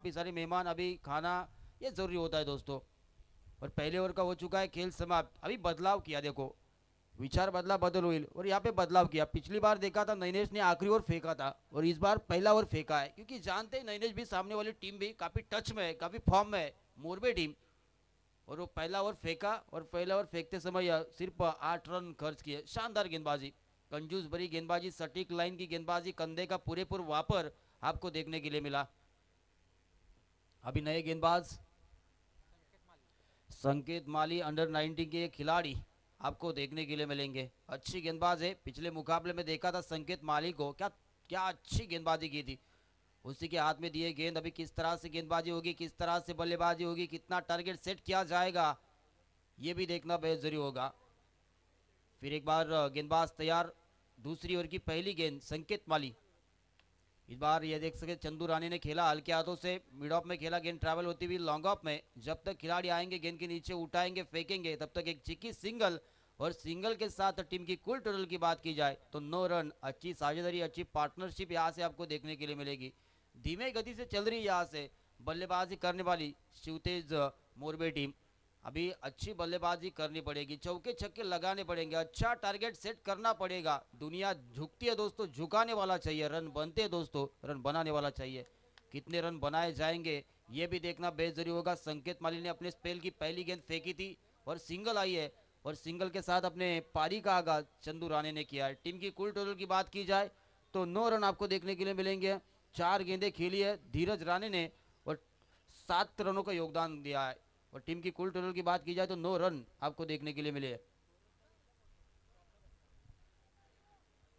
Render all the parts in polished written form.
काफ़ी सारे मेहमान अभी खाना ये ज़रूरी होता है दोस्तों। और पहले ओवर का हो चुका है खेल समाप्त। अभी बदलाव किया देखो, विचार बदला बदल हुई और यहाँ पे बदलाव किया। पिछली बार देखा था नैनेश ने आखिरी ओवर फेंका था और इस बार पहला ओवर फेंका है, क्योंकि जानते हैं नैनेश भी सामने वाली टीम भी काफ़ी टच में है, काफ़ी फॉर्म में है, मोरबे टीम। और वो पहला ओवर फेंका और पहला ओवर फेंकते समय सिर्फ 8 रन खर्च किए। शानदार गेंदबाजी, कंजूस भरी गेंदबाजी, सटीक लाइन की गेंदबाजी, कंधे का पूरेपूर वापर आपको देखने के लिए मिला। अभी नए गेंदबाज संकेत माली अंडर 19 के खिलाड़ी आपको देखने के लिए मिलेंगे। अच्छी गेंदबाज है, पिछले मुकाबले में देखा था संकेत माली को, क्या क्या अच्छी गेंदबाजी की थी। उसी के हाथ में दिए गेंद, अभी किस तरह से गेंदबाजी होगी, किस तरह से बल्लेबाजी होगी, कितना टारगेट सेट किया जाएगा, ये भी देखना बेहद जरूरी होगा। फिर एक बार गेंदबाज तैयार, दूसरी ओवर की पहली गेंद संकेत माली। इस बार ये देख सके चंदू रानी ने खेला हल्के हाथों से, मिड ऑफ में खेला, गेंद ट्रैवल होती हुई लॉन्ग ऑफ में। जब तक खिलाड़ी आएंगे गेंद के नीचे उठाएंगे फेंकेंगे, तब तक एक चिक्की सिंगल, और सिंगल के साथ टीम की कुल टोटल की बात की जाए तो 9 रन। अच्छी साझेदारी, अच्छी पार्टनरशिप यहाँ से आपको देखने के लिए मिलेगी। धीमे गति से चल रही है यहाँ से बल्लेबाजी करने वाली शिवतेज मोरबे टीम। अभी अच्छी बल्लेबाजी करनी पड़ेगी, चौके छक्के लगाने पड़ेंगे, अच्छा टारगेट सेट करना पड़ेगा। दुनिया झुकती है दोस्तों, झुकाने वाला चाहिए, रन बनते हैं दोस्तों, रन बनाने वाला चाहिए। कितने रन बनाए जाएंगे ये भी देखना बेजरूरी होगा। संकेत माली ने अपने स्पेल की पहली गेंद फेंकी थी और सिंगल आई है, और सिंगल के साथ अपने पारी का आगाज चंदू राणे ने किया है। टीम की कुल टोटल की बात की जाए तो 9 रन आपको देखने के लिए मिलेंगे। 4 गेंदें खेली है धीरज राणे ने और 7 रनों का योगदान दिया है, और टीम की कुल टोटल की बात की जाए तो 9 रन आपको देखने के लिए मिले।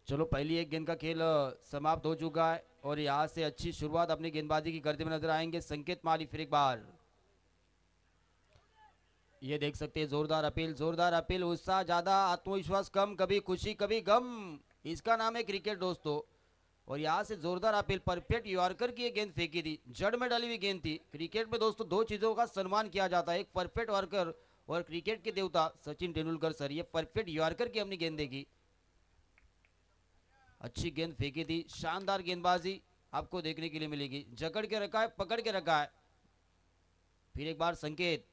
चलो पहली एक गेंद का खेल समाप्त हो चुका है और यहाँ से अच्छी शुरुआत अपनी गेंदबाजी की करते हुए नजर आएंगे संकेत माली। फिर एक बार ये देख सकते हैं जोरदार अपील, जोरदार अपील, उत्साह ज्यादा आत्मविश्वास कम, कभी खुशी कभी गम, इसका नाम है क्रिकेट दोस्तों। और यहाँ से जोरदार अपील, परफेक्ट यॉर्कर की गेंद फेंकी थी, जड़ में डाली हुई गेंद थी। क्रिकेट में दोस्तों 2 चीजों का सम्मान किया जाता है, एक परफेक्ट यॉर्कर और क्रिकेट के देवता सचिन तेंदुलकर सर, ये परफेक्ट यॉर्कर की हमने गेंद देखी। अच्छी गेंद फेंकी थी, शानदार गेंदबाजी आपको देखने के लिए मिलेगी। जकड़ के रखा है, पकड़ के रखा है। फिर एक बार संकेत,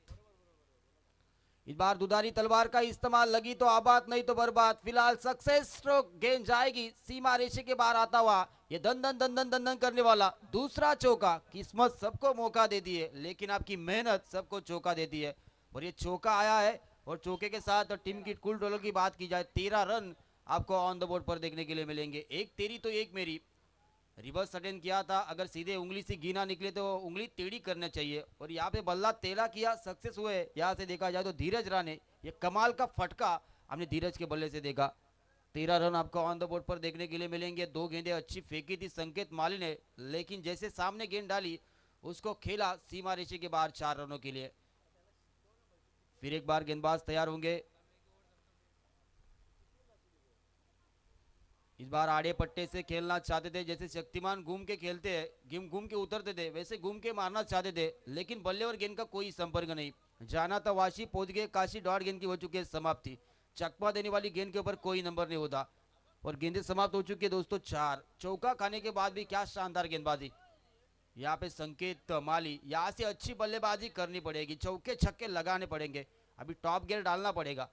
इस बार दुधारी तलवार का इस्तेमाल, लगी तो आबाद नहीं तो बर्बाद। फिलहाल सक्सेस स्ट्रोक, गेंद जाएगी सीमा रेशे के बाहर आता हुआ, ये दन दन दन दन दन दन करने वाला दूसरा चौका। किस्मत सबको मौका देती है लेकिन आपकी मेहनत सबको चौका देती है, और ये चौका आया है। और चौके के साथ टीम की कुल टोटल की बात की जाए 13 रन आपको ऑन द बोर्ड पर देखने के लिए मिलेंगे। एक तेरी तो एक मेरी, रिवर्स अटेंड किया था, अगर सीधे उंगली से गिना निकले तो उंगली टेढ़ी करना चाहिए, और यहाँ पे बल्ला तेला किया, सक्सेस हुए। यहाँ से देखा जाए तो धीरज राणे, ये कमाल का फटका हमने धीरज के बल्ले से देखा। 13 रन आपको ऑन द बोर्ड पर देखने के लिए मिलेंगे। 2 गेंदें अच्छी फेंकी थी संकेत माली ने, लेकिन जैसे सामने गेंद डाली उसको खेला सीमा रेशे के बाहर 4 रनों के लिए। फिर एक बार गेंदबाज तैयार होंगे, इस बार आड़े पट्टे से खेलना चाहते थे, जैसे शक्तिमान घूम के खेलते हैं, घूम के उतरते थे, वैसे घूम के मारना चाहते थे, लेकिन बल्ले और गेंद का कोई संपर्क नहीं। जाना था वाशी, पहुंच गए काशी, डॉट गेंद की हो चुकी है समाप्ति। चकमा देने वाली गेंद के ऊपर कोई नंबर नहीं होता, और गेंदें समाप्त हो चुकी है दोस्तों। 4 चौका खाने के बाद भी क्या शानदार गेंदबाजी यहाँ पे संकेत माली। यहाँ से अच्छी बल्लेबाजी करनी पड़ेगी, चौके छक्के लगाने पड़ेंगे, अभी टॉप गियर डालना पड़ेगा।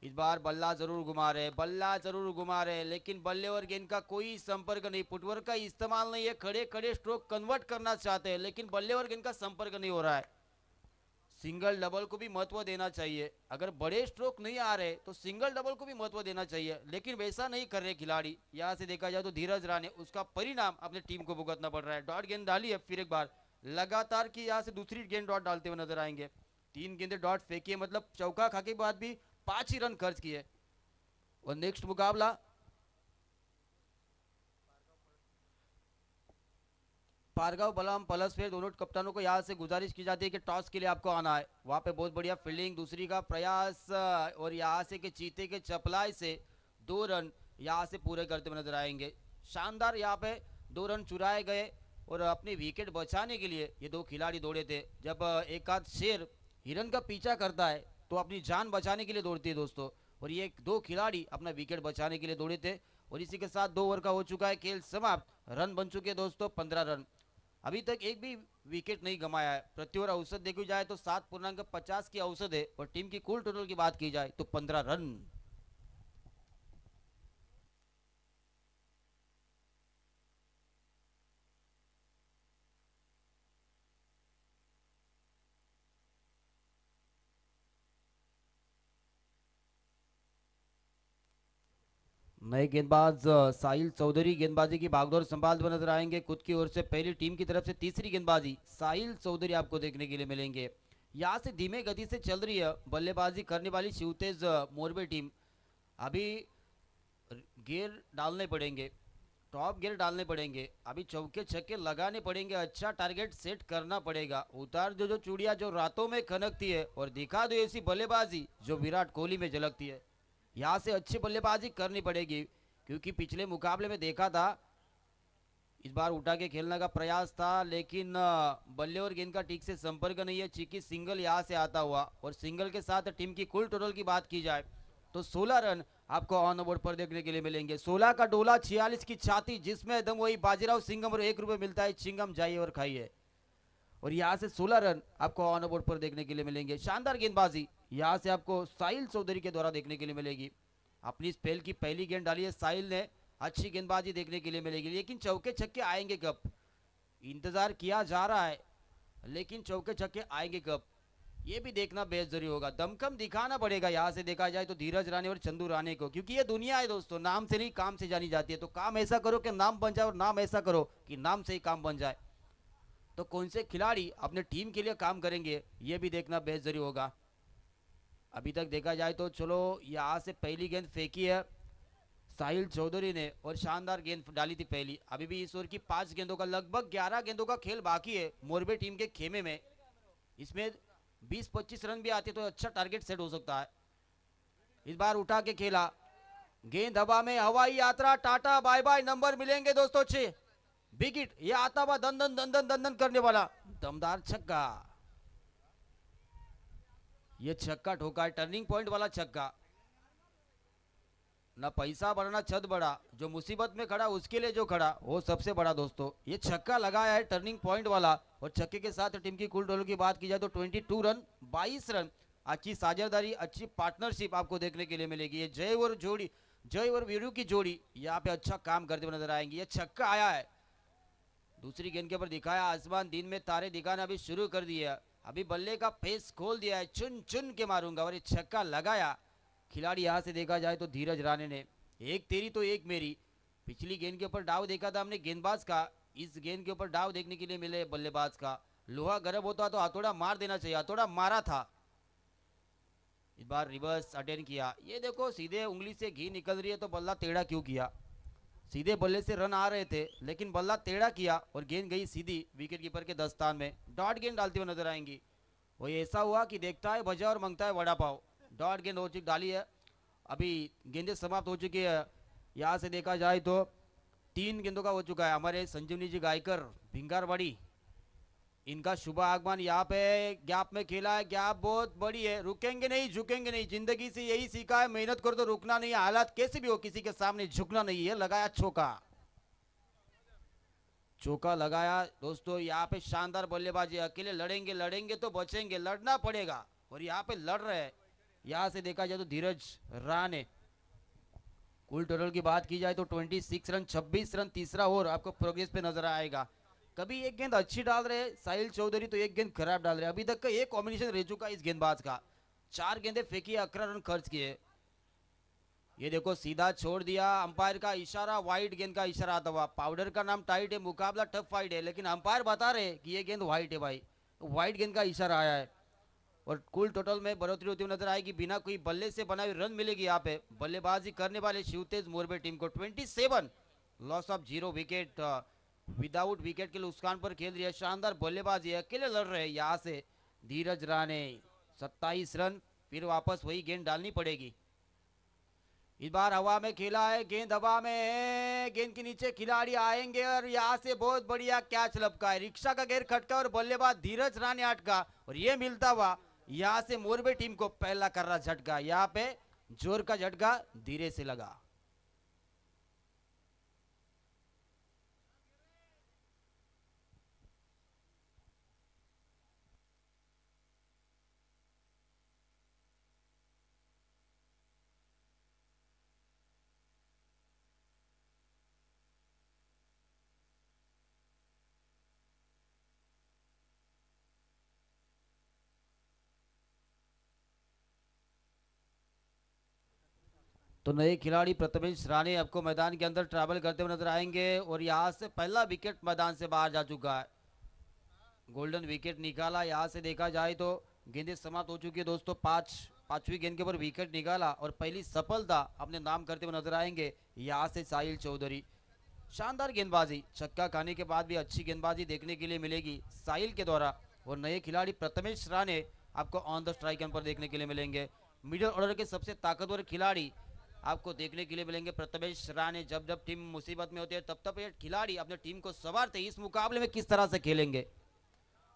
इस बार बल्ला जरूर घुमा रहे, बल्ला जरूर घुमा रहे, लेकिन बल्ले और गेंद का कोई संपर्क नहीं, फुटवर्क का इस्तेमाल नहीं है। खड़े खड़े स्ट्रोक कन्वर्ट करना चाहते हैं, लेकिन बल्ले और गेंद का संपर्क नहीं हो रहा है। सिंगल डबल को भी महत्व देना चाहिए, अगर बड़े स्ट्रोक नहीं आ रहे तो सिंगल डबल को भी महत्व देना चाहिए, लेकिन वैसा नहीं कर रहे खिलाड़ी। यहाँ से देखा जाए तो धीरज राणे, उसका परिणाम अपने टीम को भुगतना पड़ रहा है। डॉट गेंद डाली है, फिर एक बार लगातार की यहाँ से दूसरी गेंद डॉट डालते हुए नजर आएंगे। 3 गेंदे डॉट फेंकी, मतलब चौका खा के बाद भी 5 ही रन खर्च किए। और नेक्स्ट मुकाबला पारगांव बलराम प्लस फिर दोनों कप्तानों को यहाँ से गुजारिश की जाती है कि टॉस के लिए आपको आना है। वहाँ पे बहुत बढ़िया फील्डिंग, दूसरी का प्रयास, और यहाँ से के चीते के चपलाई से 2 रन यहाँ से पूरे करते हुए नजर आएंगे। शानदार यहाँ पे 2 रन चुराए गए, और अपनी विकेट बचाने के लिए ये 2 खिलाड़ी दौड़े थे। जब एक आध शेर हिरन का पीछा करता है तो अपनी जान बचाने के लिए दौड़ती है दोस्तों, और ये 2 खिलाड़ी अपना विकेट बचाने के लिए दौड़े थे। और इसी के साथ 2 ओवर का हो चुका है खेल समाप्त, रन बन चुके हैं दोस्तों 15 रन। अभी तक एक भी विकेट नहीं गंवाया है। प्रति ओवर औसत देखी जाए तो 7.50 की औसत है और टीम की कुल टोटल की बात की जाए तो 15 रन। नए गेंदबाज साहिल चौधरी गेंदबाजी की भागदौड़ संभालते हुए नजर आएंगे। खुद की ओर से पहली टीम की तरफ से तीसरी गेंदबाजी साहिल चौधरी आपको देखने के लिए मिलेंगे। यहाँ से धीमे गति से चल रही है बल्लेबाजी करने वाली शिवतेज मोरबे टीम। अभी गियर डालने पड़ेंगे, टॉप गियर डालने पड़ेंगे, अभी चौके छक्के लगाने पड़ेंगे, अच्छा टारगेट सेट करना पड़ेगा। उतार दो जो चूड़ियां जो रातों में खनकती है और दिखा दो ऐसी बल्लेबाजी जो विराट कोहली में झलकती है। यहाँ से अच्छी बल्लेबाजी करनी पड़ेगी क्योंकि पिछले मुकाबले में देखा था इस बार उठा के खेलने का प्रयास था लेकिन बल्ले और गेंद का ठीक से संपर्क नहीं है। चीकी सिंगल यहाँ से आता हुआ और सिंगल के साथ टीम की कुल टोटल की बात की जाए तो 16 रन आपको ऑन बोर्ड पर देखने के लिए मिलेंगे। 16 का डोला 46 की छाती जिसमें एकदम वही बाजीराव सिंघम और 1 रुपये मिलता है, चिंगम जाइए और खाइए। और यहाँ से 16 रन आपको ऑन बोर्ड पर देखने के लिए मिलेंगे। शानदार गेंदबाजी यहाँ से आपको साहिल चौधरी के द्वारा देखने के लिए मिलेगी। अपनी स्पेल की पहली गेंद डाली है साहिल ने, अच्छी गेंदबाजी देखने के लिए मिलेगी। लेकिन चौके छक्के आएंगे कब, इंतजार किया जा रहा है लेकिन चौके छक्के आएंगे कब ये भी देखना बेहद जरूरी होगा। दमखम दिखाना पड़ेगा यहाँ से देखा जाए तो धीरज राणे और चंदू राणे को, क्योंकि ये दुनिया है दोस्तों, नाम से नहीं काम से जानी जाती है। तो काम ऐसा करो कि नाम बन जाए और नाम ऐसा करो कि नाम से ही काम बन जाए। तो कौन से खिलाड़ी अपने टीम के लिए काम करेंगे ये भी देखना बेहद जरूरी होगा। अभी तक देखा जाए तो चलो यहाँ से पहली गेंद फेंकी है साहिल चौधरी ने और शानदार गेंद डाली थी पहली। अभी भी इस ओवर की 5 गेंदों का लगभग 11 गेंदों का खेल बाकी है मोरबे टीम के खेमे में। इसमें 20-25 रन भी आते तो अच्छा टारगेट सेट हो सकता है। इस बार उठा के खेला, गेंद हवा में, हवाई यात्रा, टाटा बाय बाय, नंबर मिलेंगे दोस्तों 6 विकेट। ये आता हुआ दंदन दंदन दंदन करने वाला दमदार छक्का, ये छक्का ठोका है, टर्निंग पॉइंट वाला छक्का। ना पैसा बड़ा ना छत बड़ा, जो मुसीबत में खड़ा उसके लिए जो खड़ा वो सबसे बड़ा दोस्तों। ये छक्का लगाया है टर्निंग पॉइंट वाला और छक्के के साथ टीम की कुल टोटल की बात की जाए तो 22 रन 22 रन। अच्छी साझेदारी, अच्छी पार्टनरशिप आपको देखने के लिए मिलेगी। ये जय और जोड़ी, जय और वीरू की जोड़ी यहाँ पे अच्छा काम करते हुए नजर आएंगे। ये छक्का आया है, दूसरी गेंद के ऊपर दिखाया आसमान, दिन में तारे दिखाना अभी शुरू कर दिया। अभी बल्ले का फेस खोल दिया है, चुन चुन के मारूंगा और ये छक्का लगाया। खिलाड़ी यहाँ से देखा जाए तो धीरज राणे ने, एक तेरी तो एक मेरी। पिछली गेंद के ऊपर डाव देखा था हमने गेंदबाज का, इस गेंद के ऊपर डाव देखने के लिए मिले बल्लेबाज का। लोहा गर्म होता तो हथौड़ा मार देना चाहिए, हथौड़ा मारा था। इस बार रिवर्स अटेंड किया, ये देखो सीधे उंगली से घी निकल रही है तो बल्ला टेढ़ा क्यों किया। सीधे बल्ले से रन आ रहे थे लेकिन बल्ला टेढ़ा किया और गेंद गई सीधी विकेट कीपर के दस्तान में। डॉट गेंद डालते हुए नजर आएंगी। वो ऐसा हुआ कि देखता है भजा और मांगता है वड़ा पाव। डॉट गेंद हो चुकी डाली है, अभी गेंदें समाप्त हो चुकी है। यहाँ से देखा जाए तो 3 गेंदों का हो चुका है। हमारे संजीवनी जी गायकर भिंगारवाड़ी, इनका शुभ आगमन यहाँ पे गैप में खेला है। गैप बहुत बड़ी है, रुकेंगे नहीं झुकेंगे नहीं, जिंदगी से यही सीखा है, मेहनत करो तो रुकना नहीं है, हालात कैसे भी हो किसी के सामने झुकना नहीं है। लगाया चौका, चौका लगाया दोस्तों। यहाँ पे शानदार बल्लेबाजी, अकेले लड़ेंगे लड़ेंगे तो बचेंगे, लड़ना पड़ेगा और यहाँ पे लड़ रहे हैं। यहाँ से देखा जाए तो धीरज राणे, कुल टोटल की बात की जाए तो 26 रन 26 रन तीसरा ओवर आपको प्रोग्रेस पे नजर आएगा। कभी एक गेंद अच्छी डाल रहे साहिल चौधरी तो एक गेंद खराब डाल रहे। अभी तक का एक कॉम्बिनेशन रह चुका है इस गेंदबाज का, 4 गेंदें फेंकी, 11 रन खर्च किए। ये देखो सीधा छोड़ दिया, अंपायर का इशारा, वाइट गेंद का इशारा आता हुआ। पाउडर का नाम टाइट है, मुकाबला टफ फाइट है, लेकिन अंपायर बता रहे कि ये गेंद व्हाइट है भाई, व्हाइट गेंद का इशारा आया है। और कुल टोटल में बढ़ोतरी होती हुई नजर आएगी। बिना कोई बल्ले से बनाए रन मिलेगी यहाँ पे बल्लेबाजी करने वाले शिवतेज मोरबे टीम को। 27 loss of 0 wicket, without wicket के नुकसान पर खेल रही है। शानदार बल्लेबाजी है, अकेले लड़ रहे हैं यहाँ से धीरज राणे। 27 रन, फिर वापस वही गेंद डालनी पड़ेगी। इस बार हवा में खेला है, गेंद हवा में है, गेंद के नीचे खिलाड़ी आएंगे और यहाँ से बहुत बढ़िया कैच लपका है। रिक्शा का घेर खटका और बल्लेबाज धीरज राणे अटका और ये मिलता हुआ यहाँ से मोरबे टीम को पहला कर्रा झटका। यहाँ पे जोर का झटका धीरे से लगा। तो नए खिलाड़ी प्रथमेश राणे आपको मैदान के अंदर ट्रैवल करते हुए नजर आएंगे और यहाँ से पहला विकेट मैदान से बाहर जा चुका है। गोल्डन विकेट निकाला। यहाँ से देखा जाए तो गेंदें समाप्त हो चुकी है दोस्तों। पांचवी गेंद के ऊपर विकेट निकाला और पहली सफलता अपने नाम करते हुए नजर आएंगे यहाँ से साहिल चौधरी। शानदार गेंदबाजी, छक्का खाने के बाद भी अच्छी गेंदबाजी देखने के लिए मिलेगी साहिल के द्वारा। और नए खिलाड़ी प्रथमेश राणे आपको ऑन द स्ट्राइक पर देखने के लिए मिलेंगे। मिडिल ऑर्डर के सबसे ताकतवर खिलाड़ी आपको देखने के लिए मिलेंगे प्रथमेश राणे। जब जब टीम मुसीबत में होती है तब तब ये खिलाड़ी अपने टीम को संवारते। इस मुकाबले में किस तरह से खेलेंगे।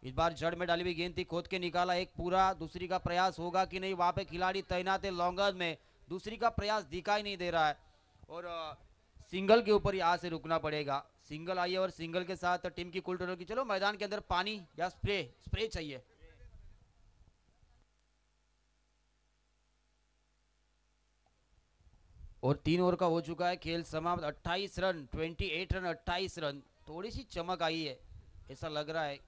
इस बार जड़ में डाली हुई गेंद थी, खोद के निकाला एक पूरा। दूसरी का प्रयास होगा कि नहीं, वहां पे खिलाड़ी तैनात है लॉन्गर में। दूसरी का प्रयास दिखाई नहीं दे रहा है और सिंगल के ऊपर यहाँ से रुकना पड़ेगा। सिंगल आई है और सिंगल के साथ टीम की कुल टोटल की। चलो मैदान के अंदर पानी या स्प्रे चाहिए। और 3 ओवर का हो चुका है खेल समाप्त। 28 रन, 28 रन, 28 रन। थोड़ी सी चमक आई है ऐसा लग रहा है।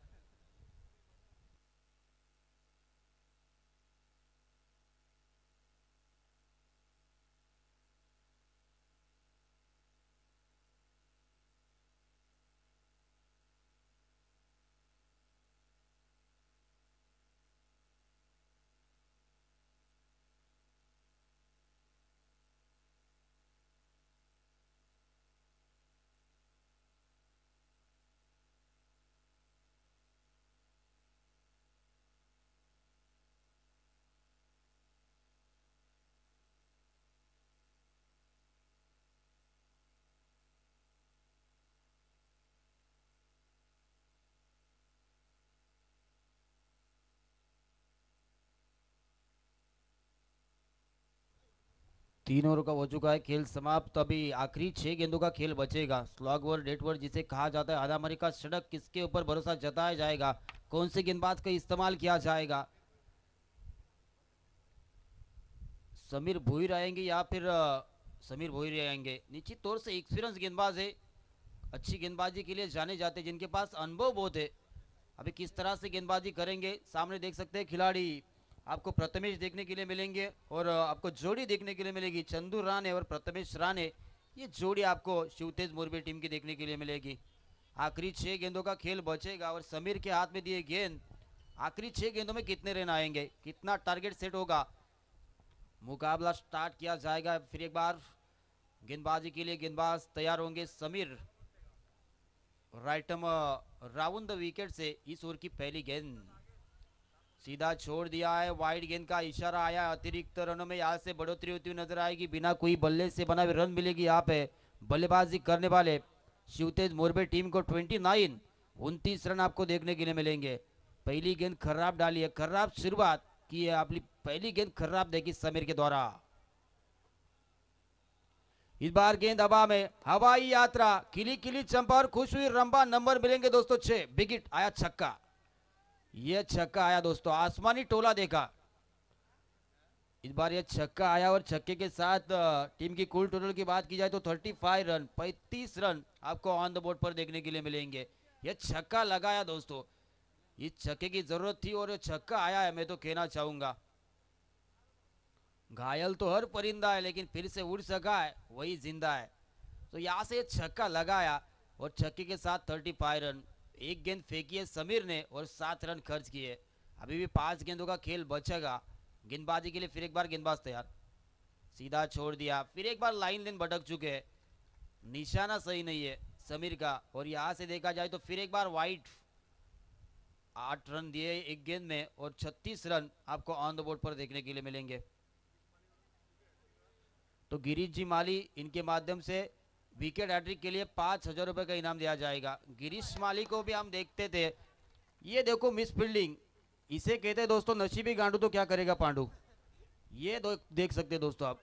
तीन ओवर का हो चुका है खेल समाप्त। अभी आखिरी 6 गेंदों का खेल बचेगा। स्लॉग ओवर, डेट ओवर जिसे कहा जाता है। आधामरी का सड़क किसके ऊपर भरोसा जताया जाएगा, कौन से गेंदबाज का इस्तेमाल किया जाएगा। समीर भोईर आएंगे या फिर समीर भोईर आएंगे। निश्चित तौर से एक्सपीरियंस गेंदबाज है, अच्छी गेंदबाजी के लिए जाने जाते, जिनके पास अनुभव बहुत है। अभी किस तरह से गेंदबाजी करेंगे सामने देख सकते हैं खिलाड़ी आपको प्रथमेश देखने के लिए मिलेंगे और आपको जोड़ी देखने के लिए मिलेगी चंदू राणे और प्रथमेश राणे। ये जोड़ी आपको शिवतेज मोरबी टीम की देखने के लिए मिलेगी। आखिरी 6 गेंदों का खेल बचेगा और समीर के हाथ में दिए गेंद। आखिरी 6 गेंदों में कितने रन आएंगे, कितना टारगेट सेट होगा। मुकाबला स्टार्ट किया जाएगा। फिर एक बार गेंदबाजी के लिए गेंदबाज तैयार होंगे Sameer. Right arm round the wicket से इस ओवर की पहली गेंद सीधा छोड़ दिया है। वाइड गेंद का इशारा आया। अतिरिक्त रनों में यहाँ से बढ़ोतरी होती हुई नजर आएगी। बिना कोई बल्ले से बना हुए रन मिलेगी यहाँ पे। बल्लेबाजी करने वाले शिवतेज मोरबी टीम को 29 रन आपको देखने के लिए मिलेंगे। पहली गेंद खराब डाली है, खराब शुरुआत की है। अपनी पहली गेंद खराब देखी समीर के द्वारा। इस बार गेंद हवा में, हवाई यात्रा, किली किली चंपा और खुश हुई रंबा। नंबर मिलेंगे दोस्तों 6। विकेट आया छक्का। यह छक्का आया दोस्तों, आसमानी टोला देखा। इस बार यह छक्का आया और छक्के के साथ टीम की कुल टोटल की बात की जाए तो 35 रन, 35 रन आपको ऑन द बोर्ड पर देखने के लिए मिलेंगे। यह छक्का लगाया दोस्तों, इस छक्के की जरूरत थी और छक्का आया है। मैं तो कहना चाहूंगा घायल तो हर परिंदा है लेकिन फिर से उड़ सका है वही जिंदा है। तो यहाँ से छक्का लगाया और छक्के के साथ 35 रन। एक गेंद फेंकी है समीर ने और 7 रन खर्च किए। अभी भी 5 गेंदों का खेल बचेगा। गेंदबाजी के लिए फिर एक बार गेंदबाज तैयार। सीधा छोड़ दिया। फिर एक बार लाइन लेन भटक चुके हैं, निशाना सही नहीं है समीर का। और यहाँ से देखा जाए तो फिर एक बार वाइड। 8 रन दिए एक गेंद में और 36 रन आपको ऑन द बोर्ड पर देखने के लिए मिलेंगे। तो गिरीश जी माली इनके माध्यम से विकेट हैट्रिक के लिए 5,000 रुपए का इनाम दिया जाएगा। गिरीश माली को भी हम देखते थे। ये देखो मिस फील्डिंग, इसे कहते हैं दोस्तों नसीबी गांडू तो क्या करेगा पांडू। ये देख सकते हैं दोस्तों आप,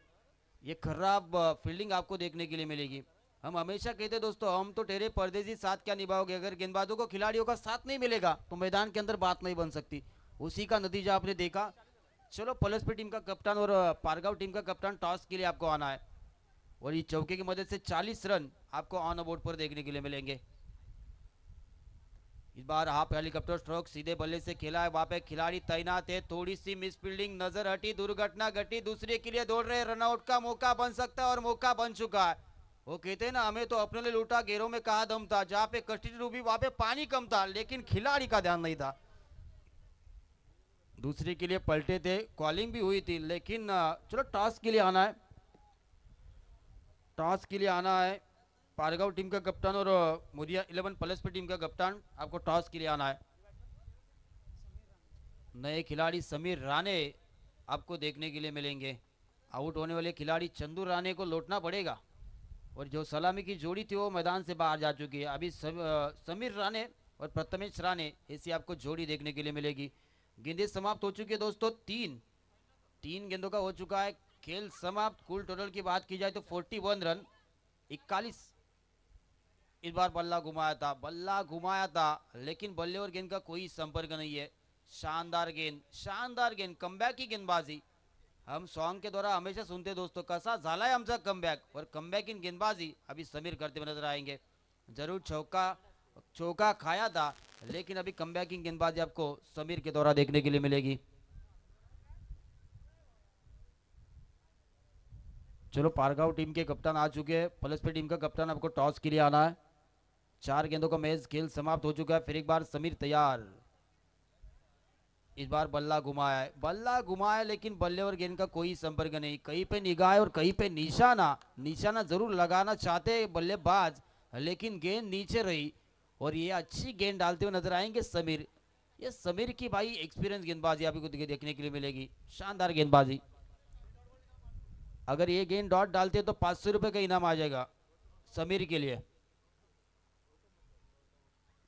ये खराब फील्डिंग आपको देखने के लिए मिलेगी। हम हमेशा कहते हैं दोस्तों, हम तो तेरे परदेसी साथ क्या निभाओगे। अगर गेंदबाजों को खिलाड़ियों का साथ नहीं मिलेगा तो मैदान के अंदर बात नहीं बन सकती। उसी का नतीजा आपने देखा। चलो पलसपी टीम का कप्तान और पारगांव टीम का कप्तान टॉस के लिए आपको आना है और इस चौके की मदद से 40 रन आपको ऑन बोर्ड पर देखने के लिए मिलेंगे। इस बार हाफ हेलीकॉप्टर स्ट्रोक सीधे बल्ले से खेला है, वहां पे खिलाड़ी तैनात है, थोड़ी सी मिस फील्डिंग नजर हटी, दुर्घटना घटी, दूसरे के लिए दौड़ रहे, रनआउट का मौका बन सकता है और मौका बन चुका है। वो कहते हैं ना, हमें तो अपने लिए लूटा, घेरों में कहा दम था, जहां पे कस्टडी डूबी वहां पे पानी कम था, लेकिन खिलाड़ी का ध्यान नहीं था। दूसरे के लिए पलटे थे, कॉलिंग भी हुई थी, लेकिन चलो टॉस के लिए आना है, टॉस के लिए आना है। पारगांव टीम का कप्तान और मोरिया 11 प्लस पे टीम का कप्तान, आपको टॉस के लिए आना है। नए खिलाड़ी समीर राणे आपको देखने के लिए मिलेंगे। आउट होने वाले खिलाड़ी चंदू राणे को लौटना पड़ेगा, और जो सलामी की जोड़ी थी वो मैदान से बाहर जा चुकी है। अभी समीर राणे और प्रथमेश राणे ऐसी आपको जोड़ी देखने के लिए मिलेगी। गेंदें समाप्त हो चुकी है दोस्तों, तीन गेंदों का हो चुका है खेल समाप्त। कुल टोटल की बात की जाए तो 41 रन, 41। इस बार बल्ला घुमाया था, लेकिन बल्ले और गेंद का कोई संपर्क नहीं है। शानदार गेंद कमबॅक की गेंदबाजी हम सॉन्ग के द्वारा हमेशा सुनते दोस्तों, कसा झालाय आमचा कमबॅक, और कमबॅक इन गेंदबाजी अभी समीर करते हुए नजर आएंगे। जरूर चौका खाया था, लेकिन अभी कमबॅक इन गेंदबाजी आपको समीर के द्वारा देखने के लिए मिलेगी। चलो पारगांव टीम के कप्तान आ चुके हैं, प्लस पे टीम का कप्तान आपको टॉस के लिए आना है। 4 गेंदों का मैच खेल समाप्त हो चुका है, फिर एक बार समीर तैयार। इस बार बल्ला घुमाया, लेकिन बल्ले और गेंद का कोई संपर्क नहीं। कहीं पे निगाह और कहीं पे निशाना जरूर लगाना चाहते बल्लेबाज, लेकिन गेंद नीचे रही, और ये अच्छी गेंद डालते हुए नजर आएंगे समीर। ये समीर की भाई एक्सपीरियंस गेंदबाजी आपको देखने के लिए मिलेगी, शानदार गेंदबाजी। अगर ये गेंद डॉट डालते तो 500 रुपए का इनाम आ जाएगा समीर के लिए।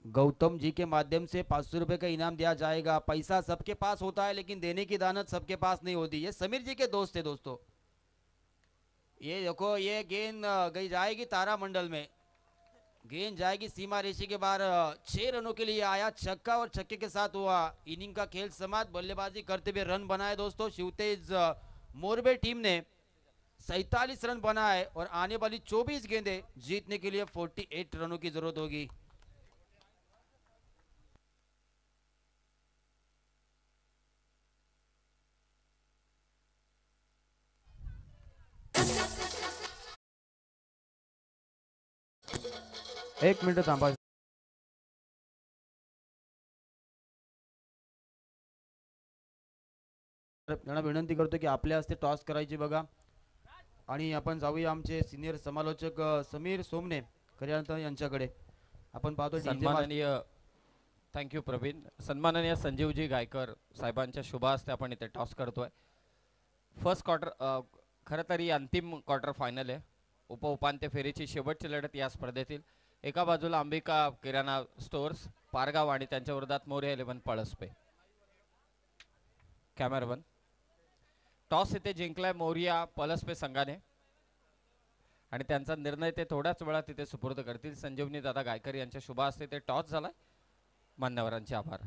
गौतम जी के माध्यम से 500 रुपए का इनाम दिया जाएगा। पैसा सबके पास होता है, लेकिन देने की दानत सबके पास नहीं होती। ये समीर जी के दोस्त थे दोस्तों। ये देखो, ये गेंद गई जाएगी तारामंडल में, गेंद जाएगी सीमा रेखा के बाहर। 6 रनों के लिए आया छक्का, और छक्के के साथ हुआ इनिंग का खेल समाप्त। बल्लेबाजी करते हुए रन बनाए दोस्तों शिवतेज मोरबे टीम ने 47 रन बनाए, और आने वाली 24 गेंदें जीतने के लिए 48 रनों की जरूरत होगी। एक मिनिट थांबा। त्यांना विनंती करतो की आपल्या हस्ते टॉस करायची बघा, आणि आपण जाऊया आमचे सिनियर समालोचक समीर सोमने खऱ्यांत यांच्याकडे। आपण पाहतो सन्माननीय थँक्यू प्रवीण, सन्माननीय संजीवजी गायकर साहेबांच्या शुभ हस्ते आपण इथे टॉस करतोय। फर्स्ट क्वार्टर, खरं तर ही अंतिम क्वार्टर फायनल आहे, उपउपांत्य फेरीची शेवटची लढत या स्पर्धेतील। एका बाजूला अंबिका किराणा स्टोअर्स पारगाव आणि त्यांच्या विरोधात मोरिया 11 पळसपे। कॅमेरामन, टॉस इथे जिंकलाय मोरिया पलसपे संघाने, आणि त्यांचा निर्णय ते थोड्याच वेळात तिथे सुपूर्द करतील। संजीवनी दादा गायकर यांच्या शुभ हस्ते ते टॉस झालाय, मान्यवरांचे आभार।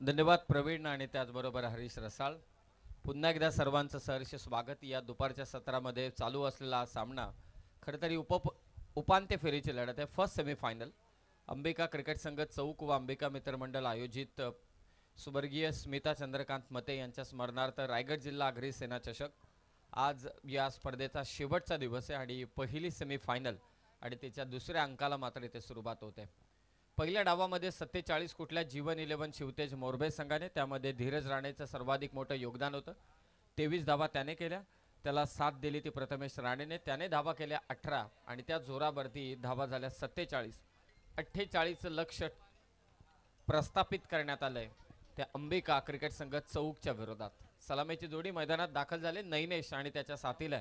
धन्यवाद प्रवीण आणि त्याचबरोबर हरीश रसाळ. पुन्हा एकदा सर्वांचं सहर्ष स्वागत. या दुपारच्या सत्रामध्ये चालू असलेला हा सामना खरं तरी उपांत्य फेरीची लढत आहे. फर्स्ट सेमीफायनल अंबिका क्रिकेट संघ चौक व अंबिका मित्रमंडळ आयोजित सुवर्गीय स्मिता चंद्रकांत मते यांच्या स्मरणार्थ रायगड जिल्हा आगरी सेना चषक. आज या स्पर्धेचा शेवटचा दिवस आहे आणि पहिली सेमीफायनल आणि त्याच्या दुसऱ्या अंकाला मात्र इथे सुरुवात होते. पहिल्या डावामध्ये 47 कुठल्या जीवन 11 शिवतेज मोरबे संघाने, त्यामध्ये धीरज राणेचं सर्वाधिक मोठं योगदान होतं. 23 धावा त्याने केल्या, त्याला साथ दिली ती प्रथमेश राणेने. त्याने धावा केल्या 18 आणि त्या जोरावरती धावा झाल्या 47. 48 लक्ष प्रस्थापित करण्यात आलंय त्या अंबिका क्रिकेट संघ चौकच्या विरोधात. सलामीची जोडी मैदानात दाखल झाले नैनेश आणि त्याच्या साथीला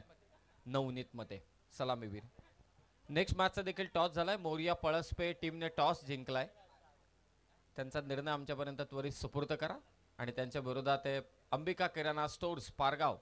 नवनीत मते सलामीवीर. नेक्स्ट मॅचचा देखील टॉस झालाय. मोरिया पळसपे टीमने टॉस जिंकलाय. त्यांचा निर्णय आमच्यापर्यंत त्वरित सुपूर्द करा. आणि त्यांच्या विरोधात आहे अंबिका किराणा स्टोर्स पारगाव.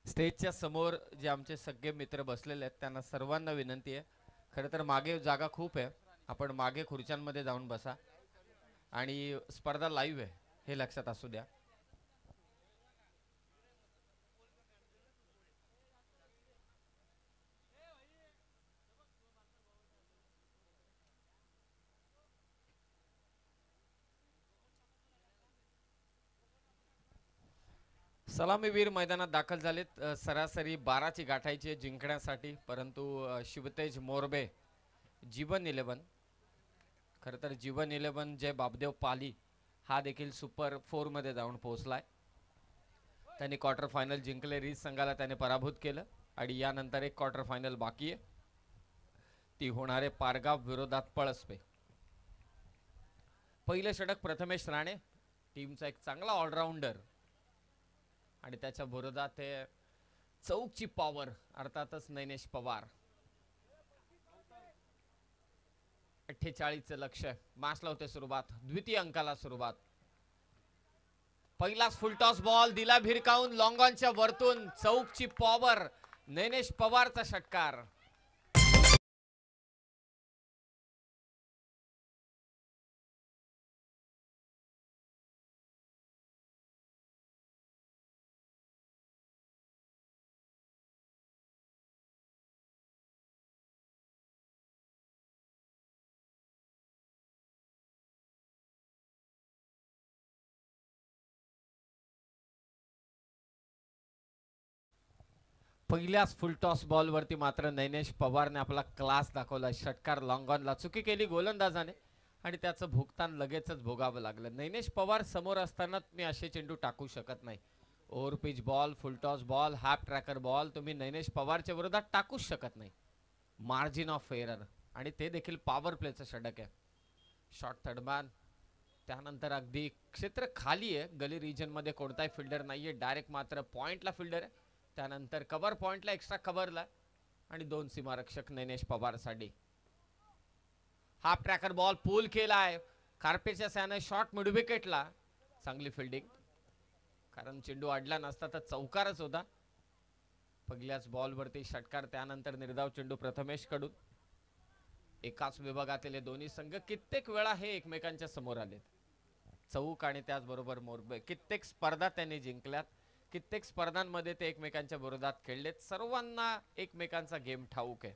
स्टेजच्या समोर जे आमचे सगळे मित्र बसलेले आहेत त्यांना सर्वांना विनंती आहे, खरं तर मागे जागा खूप आहे, आपण मागे खुर्च्यांमध्ये जाऊन बसा. आणि स्पर्धा लाईव्ह आहे हे लक्षात असू द्या. सलामीवीर मैदानात दाखल झालेत. सरासरी 12ची गाठायची जिंकण्यासाठी, परंतु शिवतेज मोरबे जीवन 11, खरं तर जीवन 11 जय बाबदेव पाली हा देखील सुपर 4 मध्ये जाऊन पोहोचलाय. त्यांनी क्वार्टर फायनल जिंकले. रीज संघाला त्याने पराभूत केलं आणि यानंतर एक क्वार्टर फायनल बाकी आहे, ती होणारे पारगाव विरोधात पळसपे. पहिले षटक प्रथमेश राणे, टीमचा एक चांगला ऑलराऊंडर, आणि त्याच्या विरोधात आहे चौकची पॉवर अर्थातच नैनेश पवार. 48 लक्ष मॅचला होते सुरुवात. द्वितीय अंकाला सुरुवात. पहिलाच फुलटॉस बॉल दिला भिरकावून लॉंग ऑनच्या वरतून. चौकची पॉवर, नैनेश पवारचा षटकार. पहिल्याच फुलटॉस बॉल वरती मात्र नैनेश पवारने आपला क्लास दाखवला. षटकार लॉंग ऑनला चुकी केली गोलंदाजाने आणि त्याचं भुगतान लगेचच भोगावं लागलं. नैनेश पवार समोर असताना तुम्ही असे चेंडू टाकू शकत नाही. Over pitch ball, full toss ball, half tracker ball तुम्ही नैनेश पवारच्या विरोधात टाकूच शकत नाही. मार्जिन ऑफ एरर, आणि ते देखील पॉवर प्लेचं षटक आहे. शॉर्ट थर्डमॅन, त्यानंतर अगदी क्षेत्र खाली आहे. गली रिजन मध्ये कोणताही फिल्डर नाहीये. डायरेक्ट मात्र पॉइंटला फिल्डर आहे. त्यानंतर कव्हर पॉइंटला एक्स्ट्रा कव्हरला आणि 2 सीमारक्षक नैनेश पवार साठी. हाफ ट्रॅकर बॉल पूल केलाय. कार्पेटच्या सहाय्याने शॉर्ट मिड विकेटला. चांगली फिल्डिंग, कारण चेंडू अडला नसता तर चौकारच होता. पहिल्याच बॉल वरती षटकार. त्यानंतर निर्धाव चेंडू प्रथमेश कडून. एकाच विभागातील दोन्ही संघ कित्येक वेळा हे एकमेकांच्या समोर आले. चौक आणि त्याचबरोबर मोरबे कित्येक स्पर्धा त्यांनी जिंकल्यात. कित्येक स्पर्धांमध्ये ते एकमेकांच्या विरोधात खेळलेत. सर्वांना एकमेकांचा गेम ठाऊक आहे.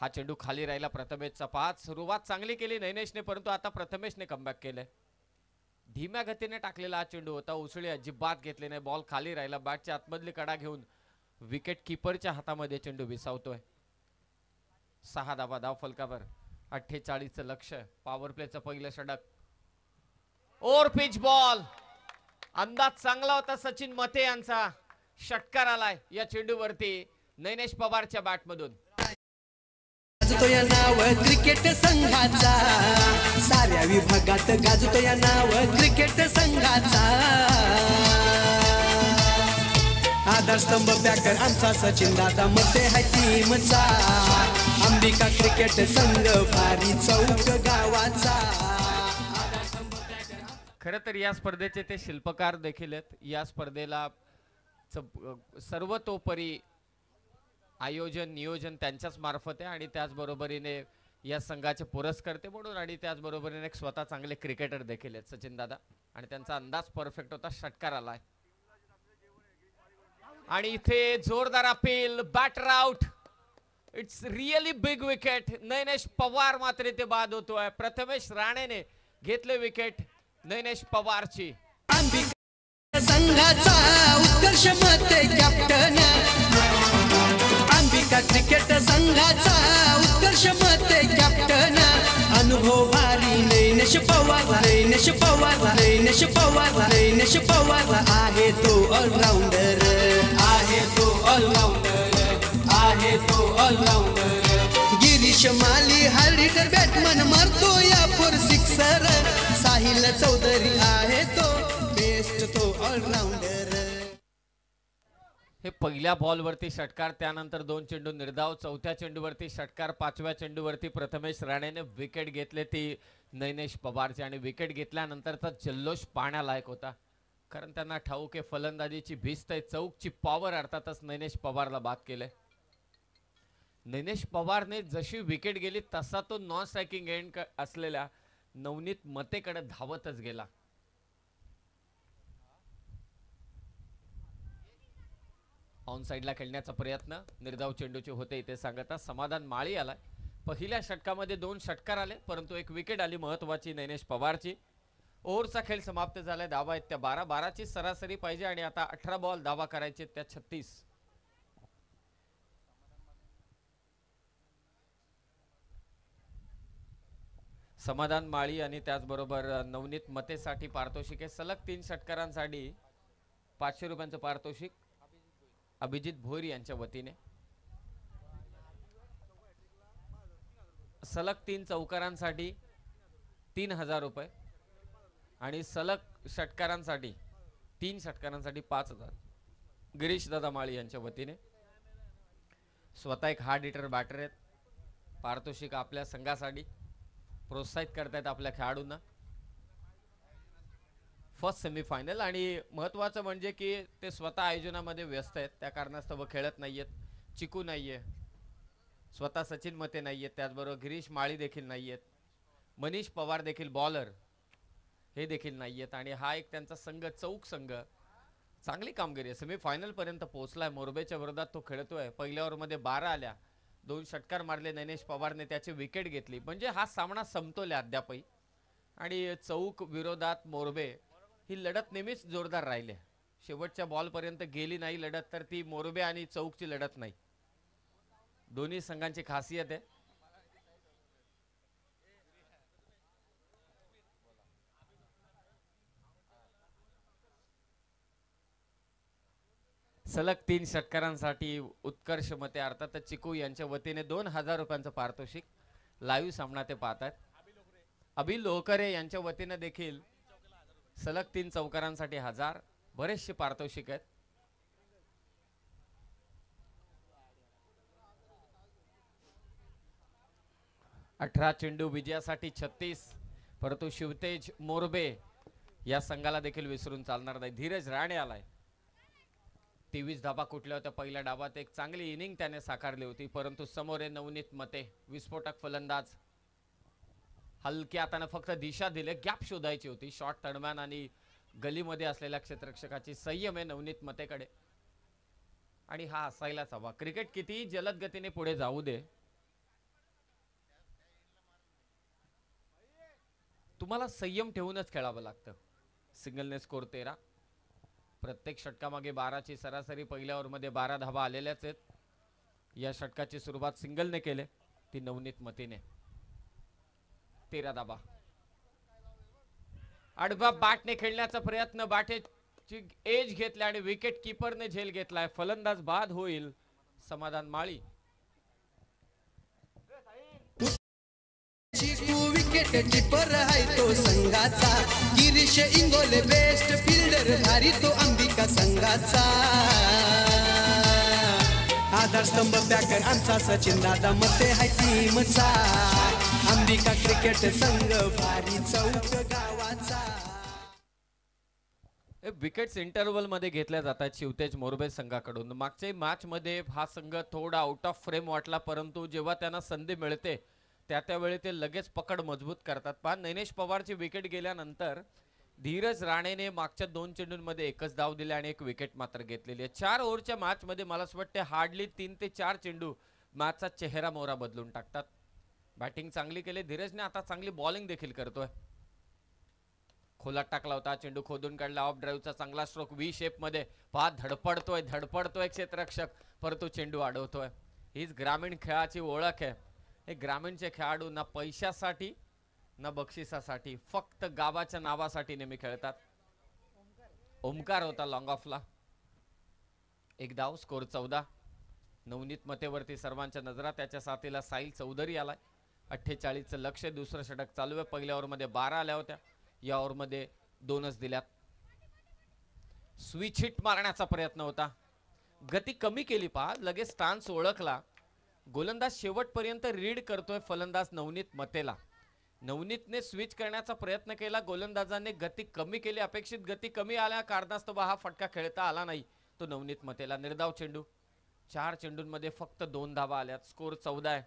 हा चेंडू खाली राहिला. प्रथमेशचा पाच. सुरुवात चांगली केली नैनेशने, परंतु आता प्रथमेशने कमबॅक केलंय. धीम्या गतीने टाकलेला हा चेंडू होता. उसळी अजिबात घेतली नाही. बॉल खाली राहिला. बॅटच्या आतमधली कडा घेऊन विकेट किपरच्या हातामध्ये चेंडू विसावतोय. 6 धावा धाव फलकावर. 48 लक्ष. पॉवर प्लेचं पहिलं षटक. Over pitch ball. अंदाज चांगला होता सचिन मते यांचा. षटकार आलाय या चेंडूवरती नैनेश पवारच्या बॅटमधून. गाजतो या नाव क्रिकेट संघाचा. साऱ्या विभागात गाजतो या नाव क्रिकेट संघाचा. आधारस्तंभ बॅकर आमचा सचिन दादा मते हाय टीमचा. अंबिका क्रिकेट संघ भारी चौक गावाचा. खरं तर या स्पर्धेचे ते शिल्पकार देखील आहेत. या स्पर्धेला सर्वतोपरी आयोजन नियोजन त्यांच्याच मार्फत आहे आणि त्याचबरोबरीने या संघाचे पुरस्कर्ते म्हणून आणि त्याचबरोबरीने एक स्वतः चांगले क्रिकेटर देखील आहेत सचिन दादा आणि त्यांचा अंदाज परफेक्ट होता. षटकार आलाय आणि इथे जोरदार appeal, batter out. It's really big wicket. Nayanesh Pawar मात्र इथे बाद होतोय. प्रथमेश राणेने घेतले विकेट नयनेश पवारची. अंबिका संघाचा उत्कर्ष मते कॅप्टन. अंबिका क्रिकेट संघाचा उत्कर्ष मते कॅप्टन. अनुभव भारी नयनेश पवार, नयनेश पवार, नयनेश पवार, नयनेश पवार आहे तो ऑलराऊंडर, आहे तो ऑलराऊंडर, आहे तो ऑलराऊंडर. गिरीश माली हार्डिटर बॅटमन मारतो या फोर सिक्सर. साहिल चौधरी आहे तो बेस्ट तो ऑलराऊंडर. हे पहिल्या बॉलवरती षटकार, त्यानंतर 2 चेंडू निर्धाव, चौथ्या चेंडूवरती षटकार, 5व्या चेंडूवरती प्रथमेश राणेने विकेट घेतले ती नयनेश पवारची आणि विकेट घेतल्यानंतरचा जल्लोष पाहण्यालायक होता. कारण त्यांना ठाऊक आहे फलंदाजीची भिस्त आहे, चौकची पॉवर अर्थातच नयनेश पवारला बाद केले. नयनेश पवारने जशी विकेट गेली तसा तो नॉन स्ट्रायकिंग एंड असलेल्या नवनीत मतेकडे धावतच गेला. ऑन साइडला खेळण्याचा प्रयत्न निर्धाव चेंडूचे होते इथे सांगता. समाधान माळी आलाय. पहिल्या षटकामध्ये 2 षटकार आले परंतु 1 विकेट आली महत्वाची नयनेश पवारची. ओव्हरचा खेळ समाप्त झालाय. धावा आहेत त्या 12-12ची सरासरी पाहिजे आणि आता 18 बॉल धावा करायचे त्या 36. समाधान माळी आणि त्याचबरोबर नवनीत मतेसाठी पारितोषिक आहे. सलग 3 षटकारांसाठी 500 रुपयांचं पारितोषिक अभिजित भोईर यांच्या वतीने. सलग 3 चौकारांसाठी 3000 रुपये आणि सलग षटकारांसाठी 3 षटकारांसाठी 5000 गिरीश दादा माळी यांच्या वतीने. स्वतः एक हार्ड हिटर बॅटर आहेत. पारितोषिक आपल्या संघासाठी प्रोत्साहित करतायत आपल्या खेळाडूंना. फर्स्ट सेमीफायनल आणि महत्त्वाचं म्हणजे की ते स्वतः आयोजनामध्ये व्यस्त आहेत, त्या कारणास्तव खेळत नाहीयेत. चिकू नाहीये, स्वतः सचिन मते नाहीयेत, त्याचबरोबर गिरीश माळी देखील नाहीयेत, मनीष पवार देखील बॉलर हे देखील नाहीयेत आणि हा एक त्यांचा संघ चौक संघ चांगली कामगिरी आहे. सेमीफायनल पर्यंत पोहोचलाय. मोरबेच्या विरोधात तो खेळतोय. पहिल्या ओव्हरमध्ये 12 आल्या, 2 षटकार मारले नयनेश पवारने, त्याची विकेट घेतली. म्हणजे हा सामना समतोल आहे अद्यापही आणि चौक विरोधात मोरबे ही लढत नेहमीच जोरदार राहिली. शेवटच्या बॉलपर्यंत गेली नाही लढत तर ती मोरबे आणि चौकची लढत नाही. दोन्ही संघांची खासियत आहे. सलग 3 षटकारांसाठी उत्कर्ष मते अर्थात चिकू यांच्या वतीने 2000 रुपयांचं पारितोषिक. लाईव्ह सामना ते पाहतात. अभि लोहकरे यांच्या वतीने देखील सलग 3 चौकारांसाठी 1000. बरेचसे पारितोषिक आहेत. अठरा चेंडू विजयासाठी 36. परंतु शिवतेज मोरबे या संघाला देखील विसरून चालणार नाही. धीरज राणे आलाय. 23 धाबा कुठल्या होत्या पहिल्या डावात. एक चांगली इनिंग त्याने साकारली होती परंतु समोर नवनीत मते विस्फोटक फलंदाज. हलक्या हाताने फक्त दिशा दिले. गॅप शोधायची होती. शॉर्ट तडमॅन आणि गलीमध्ये असलेल्या क्षेत्ररक्षकाची संयम आहे नवनीत मतेकडे आणि हा असायलाच हवा. क्रिकेट किती जलद गतीने पुढे जाऊ दे, तुम्हाला संयम ठेवूनच खेळावं लागतं. सिंगलने स्कोर 13. प्रत्येक षटकामागे 12ची सरासरी. पहिल्या ओव्हरमध्ये 12 धावा आलेल्याच आहेत. या षटकाची सुरुवात सिंगलने केले ती नवनीत मतीने. 13 धावा. आडवा बॅटने खेळण्याचा प्रयत्न. बॅटची एज घेतली आणि विकेट कीपरने झेल घेतलाय. फलंदाज बाद होईल समाधान माळी. विकेट कीपर आहे तो संघाचा. गिरीश इंगोले बेस्ट फिल्डर भारी तो अंबिका संघाचा. आधारस्तंभ पॅकर आमचा सचिन दादा मते हाय टीमचा अंबिका क्रिकेट संघ भारी चौक गावाचा. विकेट्स इंटरव्हल मध्ये घेतल्या जातात शिवतेज मोरबे संघाकडून. मागच्या मॅच मध्ये हा संघ थोडा आउट ऑफ फ्रेम वाटला, परंतु जेव्हा त्यांना संधी मिळते त्यावेळी ते लगेच पकड मजबूत करतात. पण नैनेश पवारची विकेट गेल्यानंतर धीरज राणेने मागच्या 2 चेंडूंमध्ये एकच धाव दिली आणि 1 विकेट मात्र घेतलेली आहे. 4 ओव्हरच्या मॅच मध्ये मला असं वाटतं हार्डली 3 ते 4 चेंडू मॅचचा चेहरा मोहरा बदलून टाकतात. बॅटिंग चांगली केली धीरजने, आता चांगली बॉलिंग देखील करतोय. खोलात टाकला होता चेंडू, खोदून काढला, ऑफ ड्राईव्हचा चांगला स्ट्रोक व्ही शेप मध्ये. पहा धडपडतोय क्षेत्ररक्षक, परंतु चेंडू अडवतोय. हीच ग्रामीण खेळाची ओळख आहे. हे ग्रामीणचे खेळाडू ना पैशासाठी ना बक्षिसासाठी, फक्त गावाच्या नावासाठी नेहमी खेळतात. ओमकार होता लॉंग ऑफला. 1 धाव, स्कोर 14. नवनीत मतेवरती सर्वांच्या नजरा, त्याच्या साथीला साहिल चौधरी आलाय. 48चं लक्ष, दुसरं षटक चालू आहे. पहिल्या ओव्हरमध्ये 12 आल्या होत्या, या ओव्हरमध्ये 2च दिल्यात. स्विच हिट मारण्याचा प्रयत्न होता, गती कमी केली. पहा लगेच स्टान्स ओळखला. गोलंदाज शेवटपर्यंत रीड करतोय फलंदाज नवनीत मतेला. नवनीतने स्विच करण्याचा प्रयत्न केला, गोलंदाजाने गती कमी केली. अपेक्षित गती कमी आल्या कारणास्तव हा फटका खेळता आला नाही तो नवनीत मतेला. निर्धाव चेंडू, 4 चेंडूंमध्ये फक्त 2 धावा आल्यात. स्कोर 14 आहे.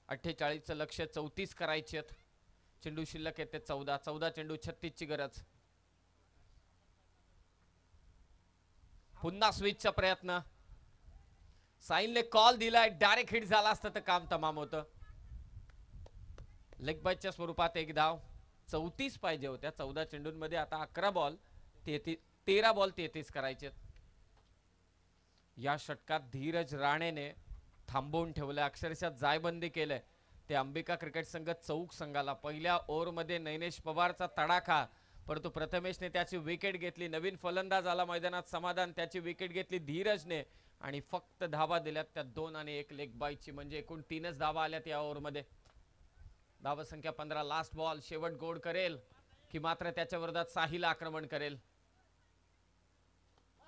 48चं लक्ष, 34 करायचे आहेत. चेंडू शिल्लक येते 14 चेंडू, 36ची गरज. पुन्हा स्विचचा प्रयत्न. साहिलने कॉल दिलाय, डायरेक्ट हिट झाला असतं तर काम तमाम होतं. लेग बायच्या स्वरूपात 1 धाव. 34 पाहिजे होत्या 14 चेंडूंमध्ये. आता 13 बॉल 33 करायचे. या षटकात धीरज राणेने थांबवून ठेवलं, अक्षरशः जायबंदी केलंय ते अंबिका क्रिकेट संघ चौक संघाला. पहिल्या ओव्हरमध्ये नैनेश पवारचा तडाखा, परंतु प्रथमेशने त्याची विकेट घेतली. नवीन फलंदाज आला मैदानात समाधान, त्याची विकेट घेतली धीरजने आणि फक्त धावा दिल्यात त्या 2 आणि 1 लेग बायची, म्हणजे एकूण 3च धावा आल्यात या ओव्हरमध्ये. धावा संख्या 15. लास्ट बॉल, शेवट गोड करेल की मात्र त्याच्या विरोधात साहिल आक्रमण करेल.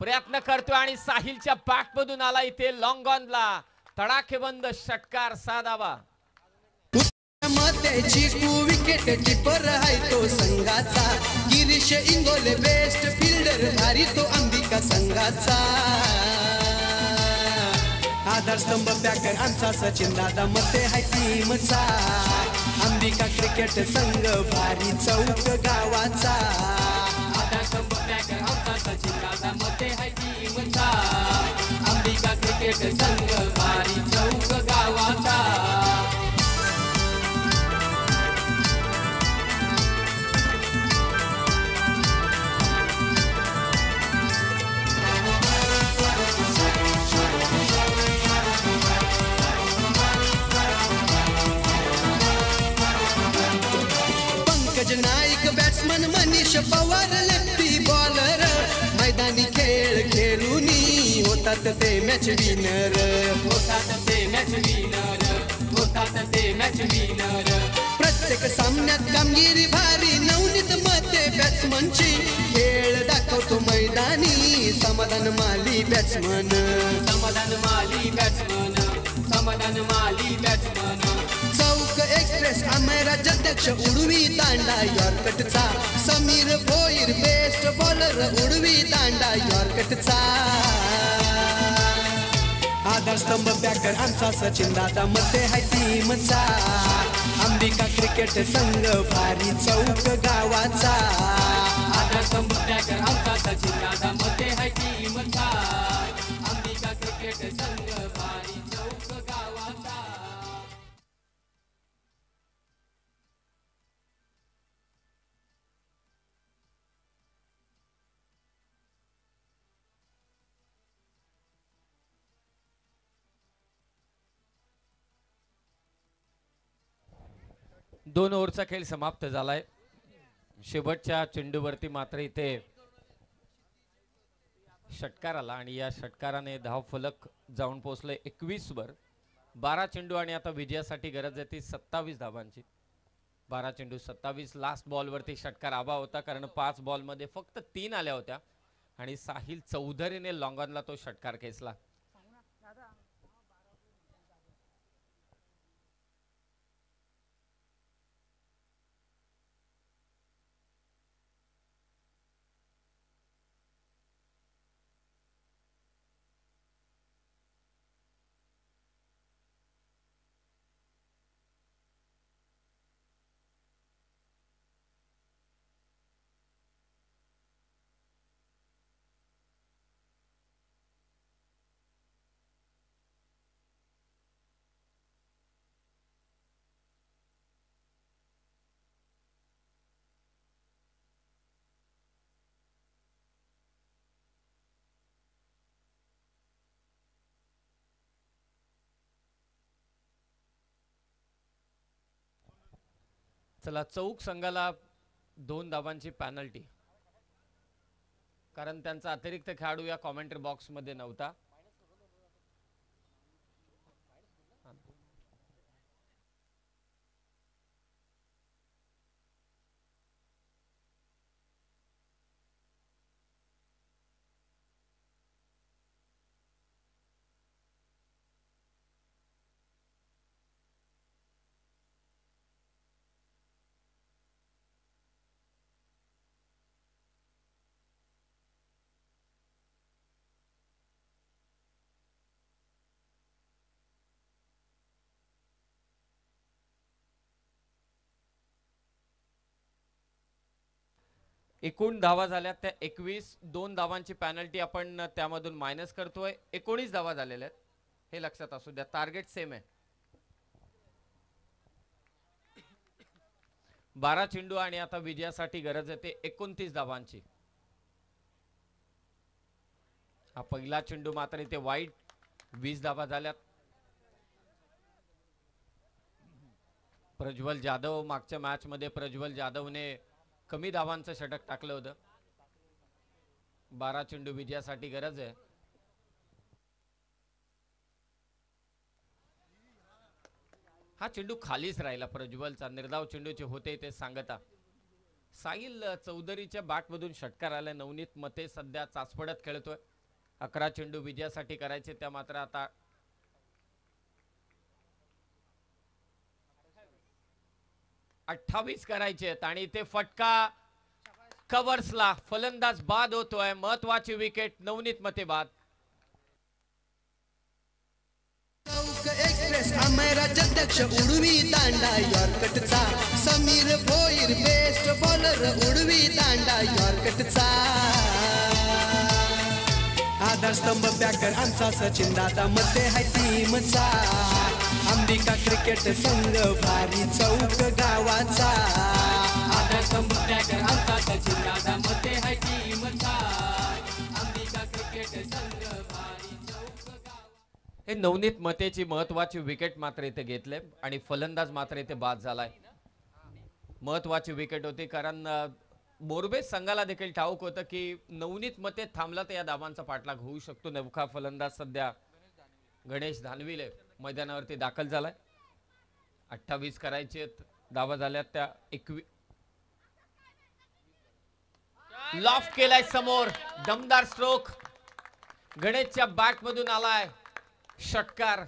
प्रयत्न करतोय आणि साहिलच्या बॅटमधून आला इथे लॉंग ऑनला तडाखेबंद षटकार, 6 धावा. मते चिकू विकेट कीपर आहे तो संघाचा. गिरीश इंगोले बेस्ट फिल्डर भारी तो अंबिका संघाचा. आधारस्तंभ पॅकर आमचा सचिन दादा मते हाय टीमचा. अंबिका क्रिकेट संघ भारी चौक गावाचा. आधारस्तंभ पॅकर आमचा सचिन दादा मते हाय टीमचा. अंबिका क्रिकेट संघ भारी चौक गावाचा. Naik batsman Manish Pawar lefty bowler. मैदानी खेळ खेळूनी होतात ते मॅच विनर. प्रत्येक सामन्यात कामगिरी भारी नवनीत मते बॅट्समनची. खेळ दाखवतो मैदानी समाधान माली बॅट्समन. चौक एक्सप्रेस अमेराज अध्यक्ष उडवी दांडा यॉर्कटचा. समीर भोईर बेस्ट बॉलर उडवी दांडा यॉर्कटचा. आधारस्तंभ पॅकर आमचा सचिन दादा मते हाय टीमचा. अंबिका क्रिकेट संघ भारी चौक गावाचा. आधारस्तंभ पॅकर आमचा सचिन दादा मते हाय टीमचा. अंबिका क्रिकेट संघ भारी चौक गावाचा. दोन ओव्हरचा खेळ समाप्त झालाय. शेवटच्या चेंडूवरती मात्र इथे षटकार आला आणि या षटकाराने धाव फलक जाऊन पोहोचले 21 वर. 12 चेंडू आणि आता विजयासाठी गरज आहे ती 27 धावांची. 12 चेंडू 27. लास्ट बॉल वरती षटकार हवा होता, कारण 5 बॉल मध्ये फक्त 3 आल्या होत्या आणि साहिल चौधरीने लॉंग ऑनला तो षटकार खेचला. चला चौक संघाला 2 धावांची पॅनल्टी, कारण त्यांचा अतिरिक्त खेळाडू या कॉमेंट्री बॉक्स मध्ये नव्हता. एकूण धावा झाल्या त्या 21. 2 धावांची पॅनल्टी आपण त्यामधून मायनस करतोय. 19 धावा झालेल्या आहेत, हे लक्षात असू द्या. टार्गेट सेम आहे. 12 चेंडू आणि आता विजयासाठी गरज आहे ते 29 धावांची. हा पहिला चेंडू मात्र इथे वाईट. 20 धावा झाल्यात. प्रज्वल जाधव, मागच्या मॅच मध्ये प्रज्वल जाधवने कमी धावांचं षटक टाकलं होतं. 12 चेंडू विजयासाठी गरज आहे. हा चेंडू खालीच राहिला प्रज्वलचा. निर्धाव चेंडूचे होते ते सांगता. साहिल चौधरीच्या बॅट मधून षटकार आला. नवनीत मते सध्या चाचपडत खेळतोय. 11 चेंडू विजयासाठी करायचे, त्या मात्र आता 28 करायचे आहेत. आणि ते फटका कव्हर्सला. फलंदाज बाद होतोय. महत्वाची विकेट नवनीत मते बाद. एक्सप्रेस आम्ही राज्याध्यक्ष उडवी दांडा यॉर्कटचा. समीर भोईर बेस्ट बॉलर उडवी दांडा यॉर्कटचा. आधारस्तंभ पॅकर आमचा सचिन दादा मध्ये हाय टीमचा. अंबिका क्रिकेट संघ भारी चौक गावाचा. आधारस्तंभ पॅकर आमचा सचिन दादा मध्ये हाय टीमचा. अंबिका क्रिकेट संघ भारी चौक गावाचा. हे नवनीत मतेची महत्वाची विकेट मात्र इथे घेतले आणि फलंदाज मात्र इथे बाद झालाय. महत्वाची विकेट होती, कारण मोरबे संघाला देखील ठाऊक होतं की नवनीत मते थांबला तर या धावांचा पाठलाग होऊ शकतो. नवखा फलंदाज सध्या गणेश धानविले मैदानावरती दाखल झालाय. 28 करायचे, धावा झाल्यात त्या 21. लॉफ्ट केलाय समोर. दमदार स्ट्रोक. गणेशच्या बॅट मधून आलाय षटकार.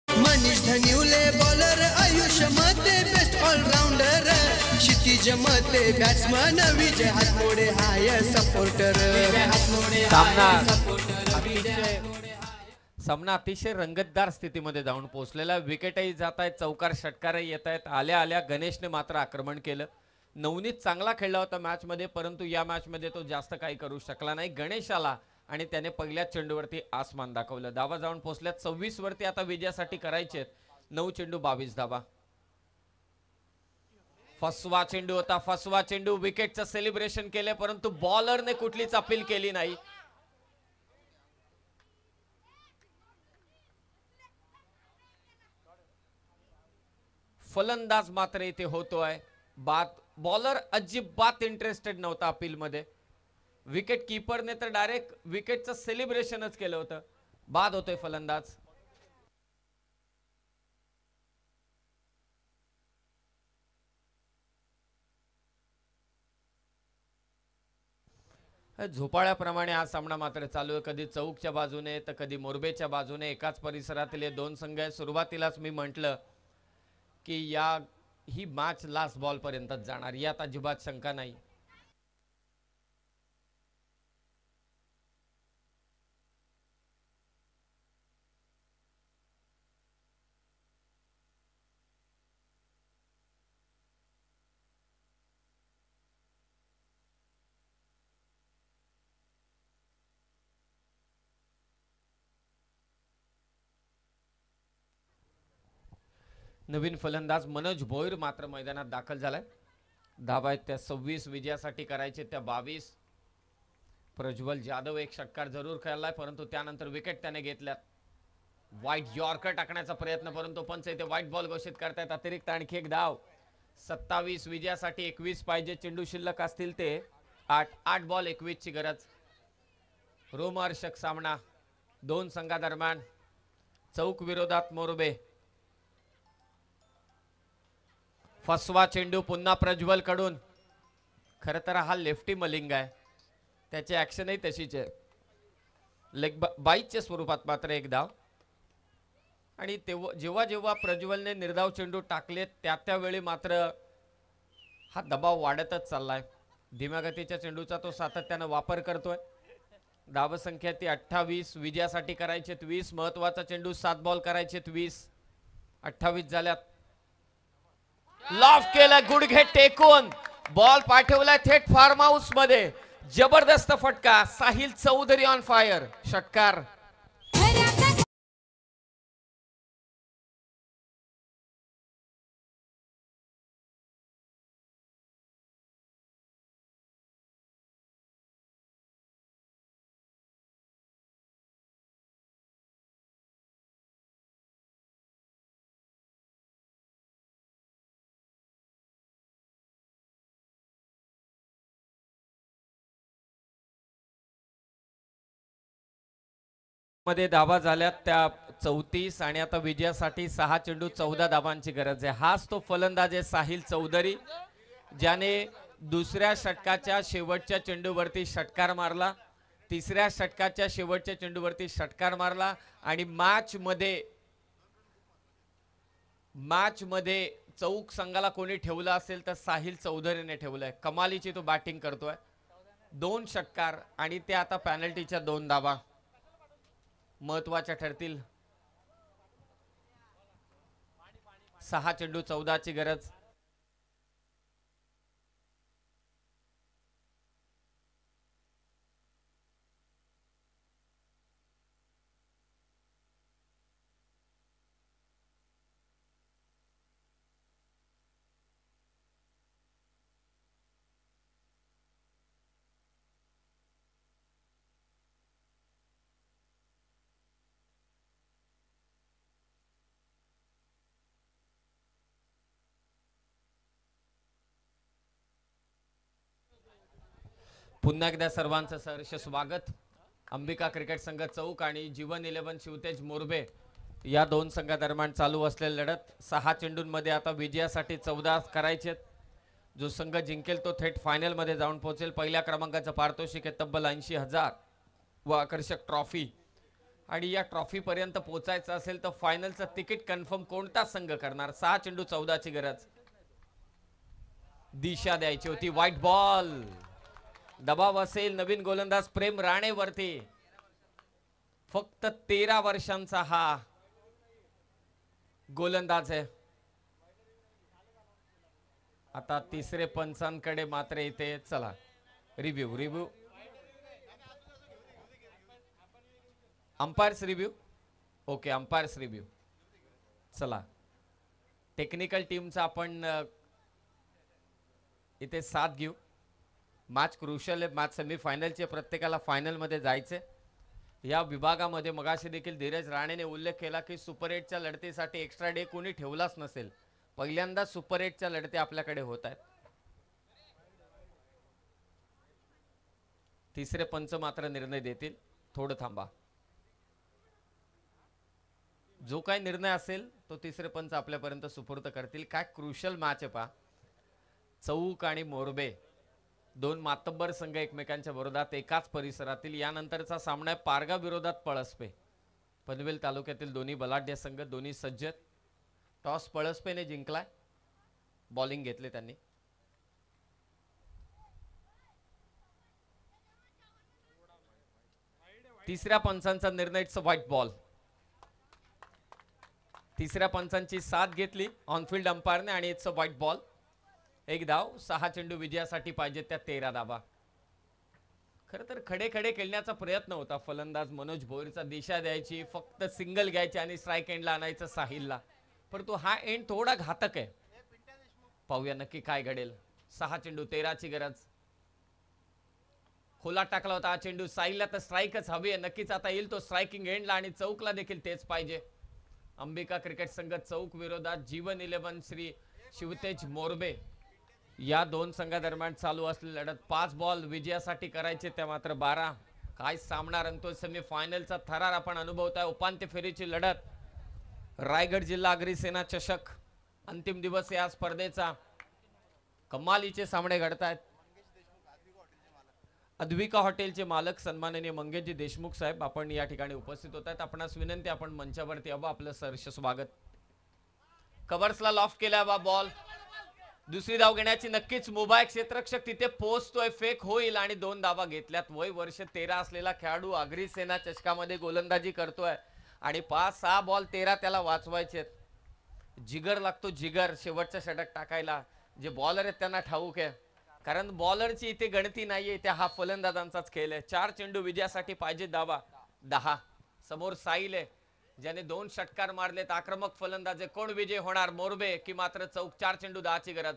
मनीष धनिवले बॉलर. आयुष मते बेस्ट ऑलराउंडर. क्षितिज मते बॅट्समन. विजय हातमोडे हाय सपोर्टर. सामना अतिशय रंगतदार स्थितीमध्ये जाऊन पोहोचलेला. विकेटही जात आहेत, चौकार षटकारही येत आहेत. आल्या आल्या गणेशने मात्र आक्रमण केलं. नवनीत चांगला खेळला होता मॅच मध्ये, परंतु या मॅच मध्ये तो जास्त काही करू शकला नाही. गणेश आला आणि त्याने पहिल्या चेंडूवरती आसमान दाखवलं. धावा जाऊन पोहोचल्या 26 वरती. आता विजयासाठी करायचे 9 चेंडू 22 धावा. फसवा चेंडू होता. फसवा चेंडू. विकेटचं सेलिब्रेशन केले, परंतु बॉलरने कुठलीच अपील केली नाही. फलंदाज मात्र इथे होतोय बाद. बॉलर अजिबात इंटरेस्टेड नव्हता अपील मध्ये. विकेट कीपरने तर डायरेक्ट विकेटचं सेलिब्रेशनच केलं होतं. बाद होतोय फलंदाज. झोपाळ्याप्रमाणे हा सामना मात्र चालू आहे. कधी चौकच्या बाजूने तर कधी मोरबेच्या बाजूने. एकाच परिसरातील 2 संघ आहेत. सुरुवातीलाच मी म्हटलं की ही मॅच लास्ट बॉल पर्यंतच जाणार, यात अजिबात शंका नाही. नवीन फलंदाज मनोज भोईर मात्र मैदानात दाखल झालाय. धावा आहेत त्या 26, विजयासाठी करायचे त्या 22. प्रज्वल जाधव एक षटकार जरूर खेळलाय, परंतु त्यानंतर विकेट त्याने घेतल्यात. वाईट यॉर्कर टाकण्याचा प्रयत्न, परंतु पंच इथे वाईट बॉल घोषित करतायत. अतिरिक्त आणखी एक धाव. 27 विजयासाठी 21 पाहिजे. चेंडू शिल्लक असतील ते 8 बॉल 21 ची गरज. रोमहर्षक सामना दोन संघादरम्यान. चौक विरोधात मोरबे. फसवा चेंडू पुन्हा प्रज्वल कडून. खरं तर हा लेफ्टी मलिंग आहे, त्याची ऍक्शनही तशीच आहे. लेग बाईच्या स्वरूपात मात्र एक धाव. आणि जेव्हा जेव्हा प्रज्वलने निर्धाव चेंडू टाकले त्यावेळी मात्र हा दबाव वाढतच चाललाय. धीम्या गतीच्या चेंडूचा तो सातत्याने वापर करतोय. धावसंख्या ती 28. विजयासाठी करायचे 20. महत्वाचा चेंडू 7 बॉल करायचे 20. 28 झाल्यात. लॉफ केलं, गुडघे टेकून बॉल पाठवलाय थेट फार्म हाऊस मध्ये. जबरदस्त फटका. Sahil Chaudhary on fire. षटकार. मध्ये धावा झाल्यात त्या 34 आणि आता विजयासाठी 6 चेंडू 14 धावांची गरज आहे. हाच तो फलंदाज आहे साहिल चौधरी, ज्याने दुसऱ्या षटकाच्या शेवटच्या चेंडूवरती षटकार मारला, तिसऱ्या षटकाच्या शेवटच्या चेंडूवरती षटकार मारला आणि मॅच मध्ये चौक संघाला कोणी ठेवला असेल तर साहिल चौधरीने ठेवलंय. कमालीची तो बॅटिंग करतोय. 2 षटकार आणि ते आता पॅनल्टीच्या 2 धावा महत्वाच्या ठरतील. 6 चेंडू 14 ची गरज. पुन्हा एकदा सर्वांचं सहर्ष स्वागत. अंबिका क्रिकेट संघ चौक आणि जीवन 11 शिवतेज मोरबे या 2 संघादरम्यान चालू असलेली लढत. 6 चेंडूंमध्ये आता विजयासाठी 14 करायचे. जो संघ जिंकेल तो थेट फायनल मध्ये जाऊन पोहोचेल. पहिल्या क्रमांकाचं पारितोषिक आहे तब्बल 80,000 व आकर्षक ट्रॉफी. आणि या ट्रॉफी पर्यंत पोहोचायचं असेल तर फायनलचं तिकीट कन्फर्म कोणता संघ करणार. 6 चेंडू 14 ची गरज. दिशा द्यायची होती. White ball. दबाव असेल नवीन गोलंदाज प्रेम राणे वरती. फक्त 13 वर्षांचा हा गोलंदाज आहे. आता तिसरे पंचांकडे मात्र इथे चला review umpires review. Okay, umpires review. चला टेक्निकल टीमचा आपण इथे साथ घेऊ. मॅच क्रुशियल आहे. मॅच सेमीफायनलचे. प्रत्येकाला फायनल मध्ये जायचे. या विभागामध्ये मगाशी देखील धीरज राणेने उल्लेख केला की सुपर 8च्या लढतीसाठी एक्स्ट्रा डे कोणी ठेवलाच नसेल. पहिल्यांदा सुपर 8च्या लढती आपल्याकडे होत आहेत. तिसरे पंच मात्र निर्णय देतील. थोडं थांबा. जो काही निर्णय असेल तो तिसरे पंच आपल्यापर्यंत सुपूर्द करतील. काय क्रुशियल मॅच आहे पहा. चौक आणि मोरबे 2 मातब्बर संघ एकमेकांच्या विरोधात एकाच परिसरातील. यानंतरचा सामना आहे पारगा विरोधात पळसपे. पनवेल तालुक्यातील दोन्ही बलाढ्य संघ, दोन्ही सज्ज. टॉस पळसपेने जिंकलाय. बॉलिंग घेतले त्यांनी. तिसऱ्या पंचांचा निर्णय. It's a white ball. तिसऱ्या पंचांची साथ घेतली ऑनफिल्ड अंपायरने आणि इट्स अ व्हाईट बॉल. 1 धाव. 6 चेंडू विजयासाठी पाहिजे त्या 13 धावा. खरं तर खडे खडे खेळण्याचा प्रयत्न होता फलंदाज मनोज भोईरचा. दिशा द्यायची, फक्त सिंगल घ्यायची आणि स्ट्राईक एंडला आणायचं साहिलला. परंतु हा एंड थोडा घातक आहे. पाहूया नक्की काय घडेल. 6 चेंडू 13ची गरज. खोला टाकला होता हा चेंडू. साईलला तर स्ट्राईकच हवी आहे. नक्कीच आता येईल तो स्ट्रायकिंग एंडला आणि चौकला देखील तेच पाहिजे. अंबिका क्रिकेट संघ चौक विरोधात जीवन 11 श्री शिवतेज मोरबे या दोन संघादरम्यान चालू असलेली लढत. 5 बॉल विजयासाठी करायचे, त्या मात्र 12. काय सामना रंगतोय. सेमीफायनलचा थरार आपण अनुभवताय. उपांत्य फेरीची लढत. रायगड जिल्हा अग्रिसेना चषक अंतिम दिवस या स्पर्धेचा. कमालीचे सामने घडतायत. अद्विका हॉटेलचे मालक सन्माननीय मंगेशजी देशमुख साहेब आपण या ठिकाणी उपस्थित होत आहेत. आपणास विनंती, आपण मंचावरती यावं. आपलं सहर्ष स्वागत. कव्हर्सला लॉफ्ट केला बा बॉल. दुसरी धाव घेण्याची नक्कीच मुभा. क्षेत्ररक्षक तिथे पोहोचतोय. फेक होईल आणि 2 धावा घेतल्यात. वय वर्ष 13 असलेला खेळाडू अग्रिसेना चषकामध्ये गोलंदाजी करतोय आणि 5-6 बॉल 13 त्याला वाचवायचे. जिगर लागतो, जिगर शेवटचा षटक टाकायला. जे बॉलर आहेत त्यांना ठाऊक आहे, कारण बॉलरची इथे गणती नाहीये. इथे हा फलंदाजांचाच खेळ आहे. 4 चेंडू विजयासाठी पाहिजे धावा 10. समोर साईल आहे ज्याने 2 षटकार मारलेत. आक्रमक फलंदाज आहे. कोण विजय होणार, मोरबे की मात्र चौक. 4 चेंडू 10ची गरज.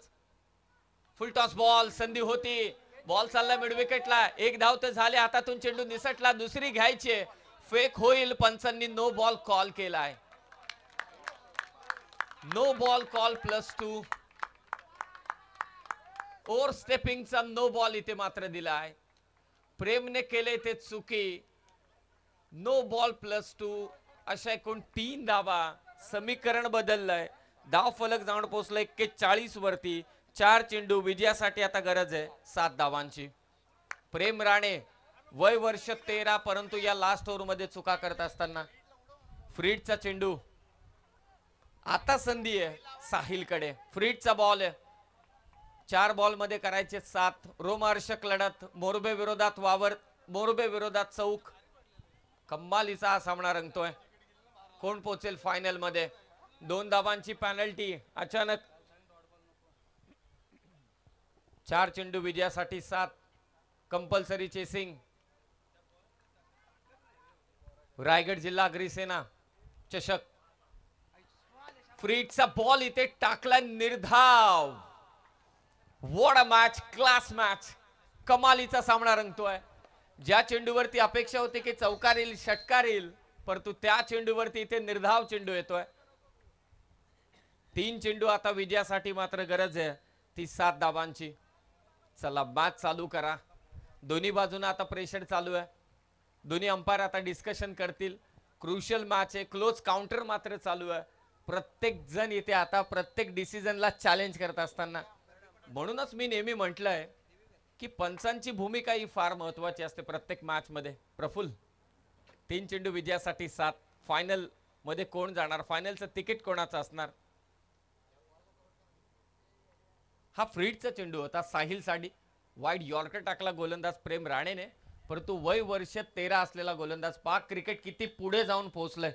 फुल टॉस बॉल. संधी होती. बॉल चालला मिड विकेटला. 1 धाव तर झाले. हातातून चेंडू निसटला. दुसरी घ्यायची. फेक होईल. पंचांनी नो बॉल कॉल केलाय. No ball call +2. ओव्हर स्टेपिंगचा नो बॉल इथे मात्र दिलाय. प्रेमने केले ते चुकी. No ball +2. अशा एकूण 3 धावा. समीकरण बदललंय. धाव फलक जाऊन पोहोचलाय 41 वरती. 4 चेंडू विजयासाठी आता गरज आहे 7 धावांची. प्रेम राणे वय वर्ष 13, परंतु या लास्ट ओव्हर मध्ये चुका करत असताना. फ्रीडचा चेंडू. आता संधी आहे साहिलकडे. फ्रीडचा बॉल आहे. 4 बॉल मध्ये करायचे 7. रोमहर्षक लढत. मोरबे विरोधात वावर. मोरबे विरोधात चौक. कमालीचा हा सामना रंगतोय. कोण पोहोचेल फायनल मध्ये. 2 धावांची पॅनल्टी. अचानक 4 चेंडू विजयासाठी 7. Compulsory chasing. रायगड जिल्हा अग्रिसेना चषक. फ्रीडचा बॉल इथे टाकला. निर्धाव. What a match. Class match. कमालीचा सामना रंगतोय. ज्या चेंडूवरती अपेक्षा होती की चौकार येईल, षटकार येईल, परंतु त्या चेंडूवरती इथे निर्धाव चेंडू येतोय. 3 चेंडू आता विजयासाठी मात्र गरज आहे ती 7 धावांची. चला मॅच चालू करा. दोन्ही बाजूने आता प्रेशर चालू आहे. दोन्ही अंपायर आता डिस्कशन करतील. क्रुशियल मॅच आहे. क्लोज काउंटर मात्र चालू आहे. प्रत्येक जण इथे आता प्रत्येक डिसिजनला चॅलेंज करत असताना. म्हणूनच मी नेहमी म्हटलंय की पंचांची भूमिका ही फार महत्वाची असते प्रत्येक मॅच मध्ये. प्रफुल्ल, 3 चेंडू विजयासाठी 7. फायनल मध्ये कोण जाणार, फायनलचं तिकीट कोणाचं असणार. हा फ्रीडचा चेंडू होता साहिल साठी. वाईड यॉर्कर टाकला गोलंदाज प्रेम राणेने, परंतु वय वर्ष 13 असलेला गोलंदाज. पाक क्रिकेट किती पुढे जाऊन पोहोचलंय.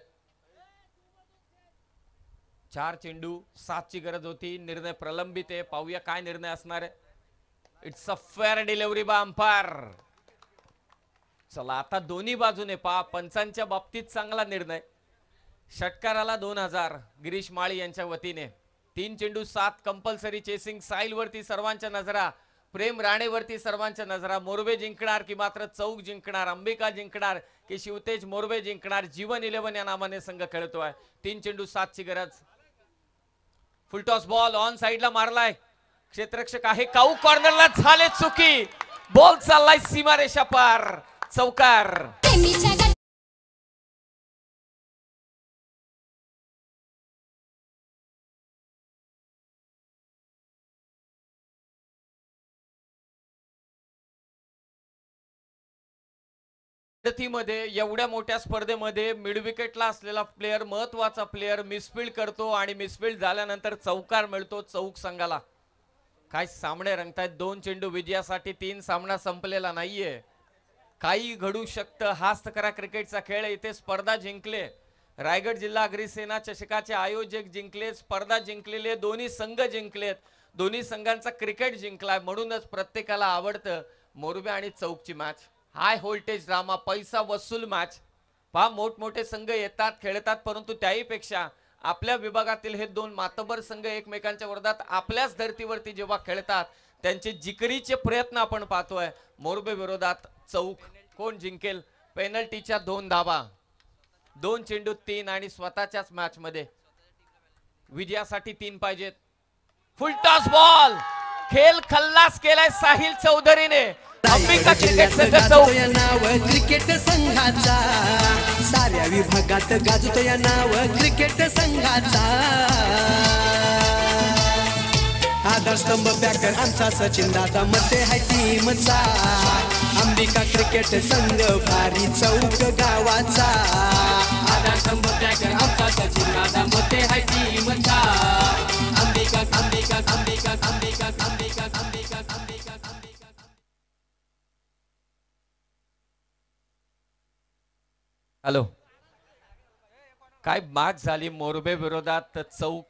4 चेंडू 7 ची गरज होती. निर्णय प्रलंबित आहे. पाहूया काय निर्णय असणार आहे. It's a fair delivery bye umpire. चला आता दोन्ही बाजूने पहा. पंचांच्या बाबतीत चांगला निर्णय. षटकाराला 2000 गिरीश माळी यांच्या वतीने. 3 चेंडू 7. Compulsory chasing. साईल वरती सर्वांच्या नजरा. प्रेम राणेवरती सर्वांच्या नजरा. मोरबे जिंकणार की मात्र चौक जिंकणार. अंबिका जिंकणार की शिवतेज मोरबे जिंकणार. जीवन 11 या नावाने संघ खेळतोय. 3 चेंडू 7 ची गरज. फुलटॉस बॉल ऑन साइडला मारलाय. क्षेत्ररक्षक आहे. काऊ कॉर्नरला झाले चुकी. बॉल चाललाय सीमारेषा पार. चौकार. मध्ये एवढ्या मोठ्या स्पर्धेमध्ये मिड विकेटला असलेला प्लेयर, महत्वाचा प्लेयर मिसफील्ड करतो आणि मिसफील्ड झाल्यानंतर चौकार मिळतो चौक संघाला. काय सामने रंगतायत. 2 चेंडू विजयासाठी. 3 सामना संपलेला नाहीये. काही घडू शकतं. हाच तर खरा क्रिकेटचा खेळ. इथे स्पर्धा जिंकले रायगड जिल्हा अग्रिसेना चषकाचे आयोजक जिंकले. स्पर्धा जिंकलेले दोन्ही संघ जिंकलेत. दोन्ही संघांचा क्रिकेट जिंकलाय. म्हणूनच प्रत्येकाला आवडतं मोरबे आणि चौकची मॅच. हाय व्होल्टेज ड्रामा, पैसा वसूल मॅच. पहा मोठमोठे संघ येतात खेळतात, परंतु त्याही पेक्षा आपल्या विभागातील हे दोन मातबर संघ एकमेकांच्या विरोधात आपल्याच धर्तीवरती जेव्हा खेळतात त्यांचे जिकरीचे प्रयत्न आपण पाहतोय. मोरबे विरोधात चौक, कोण जिंकेल? पेनल्टीच्या 2 धावा, 2 चेंडू 3 आणि स्वतःच्याच मॅच मध्ये विजयासाठी 3 पाहिजेत. फुल टॉस बॉल, खेळ खल्लास केलाय साहिल चौधरीने. अंबिका क्रिकेट संघ चौक. या नाव क्रिकेट संघाचा, साऱ्या विभागात गाजतो या नाव क्रिकेट संघाचा. आधारस्तंभ बॅकर आमचा सचिन दादा, मते हाय टीमचा. अंबिका क्रिकेट संघ भारी चौक गावाचा. आधारस्तंभ बॅकर आमचा सचिन दादा, मते हाय टीमचा. अंबिका अंबिका अंबिका अंबिका अंबिका अंबिका अंबिका अंबिका. हॅलो, काय मॅच झाली मोरबे विरोधात चौक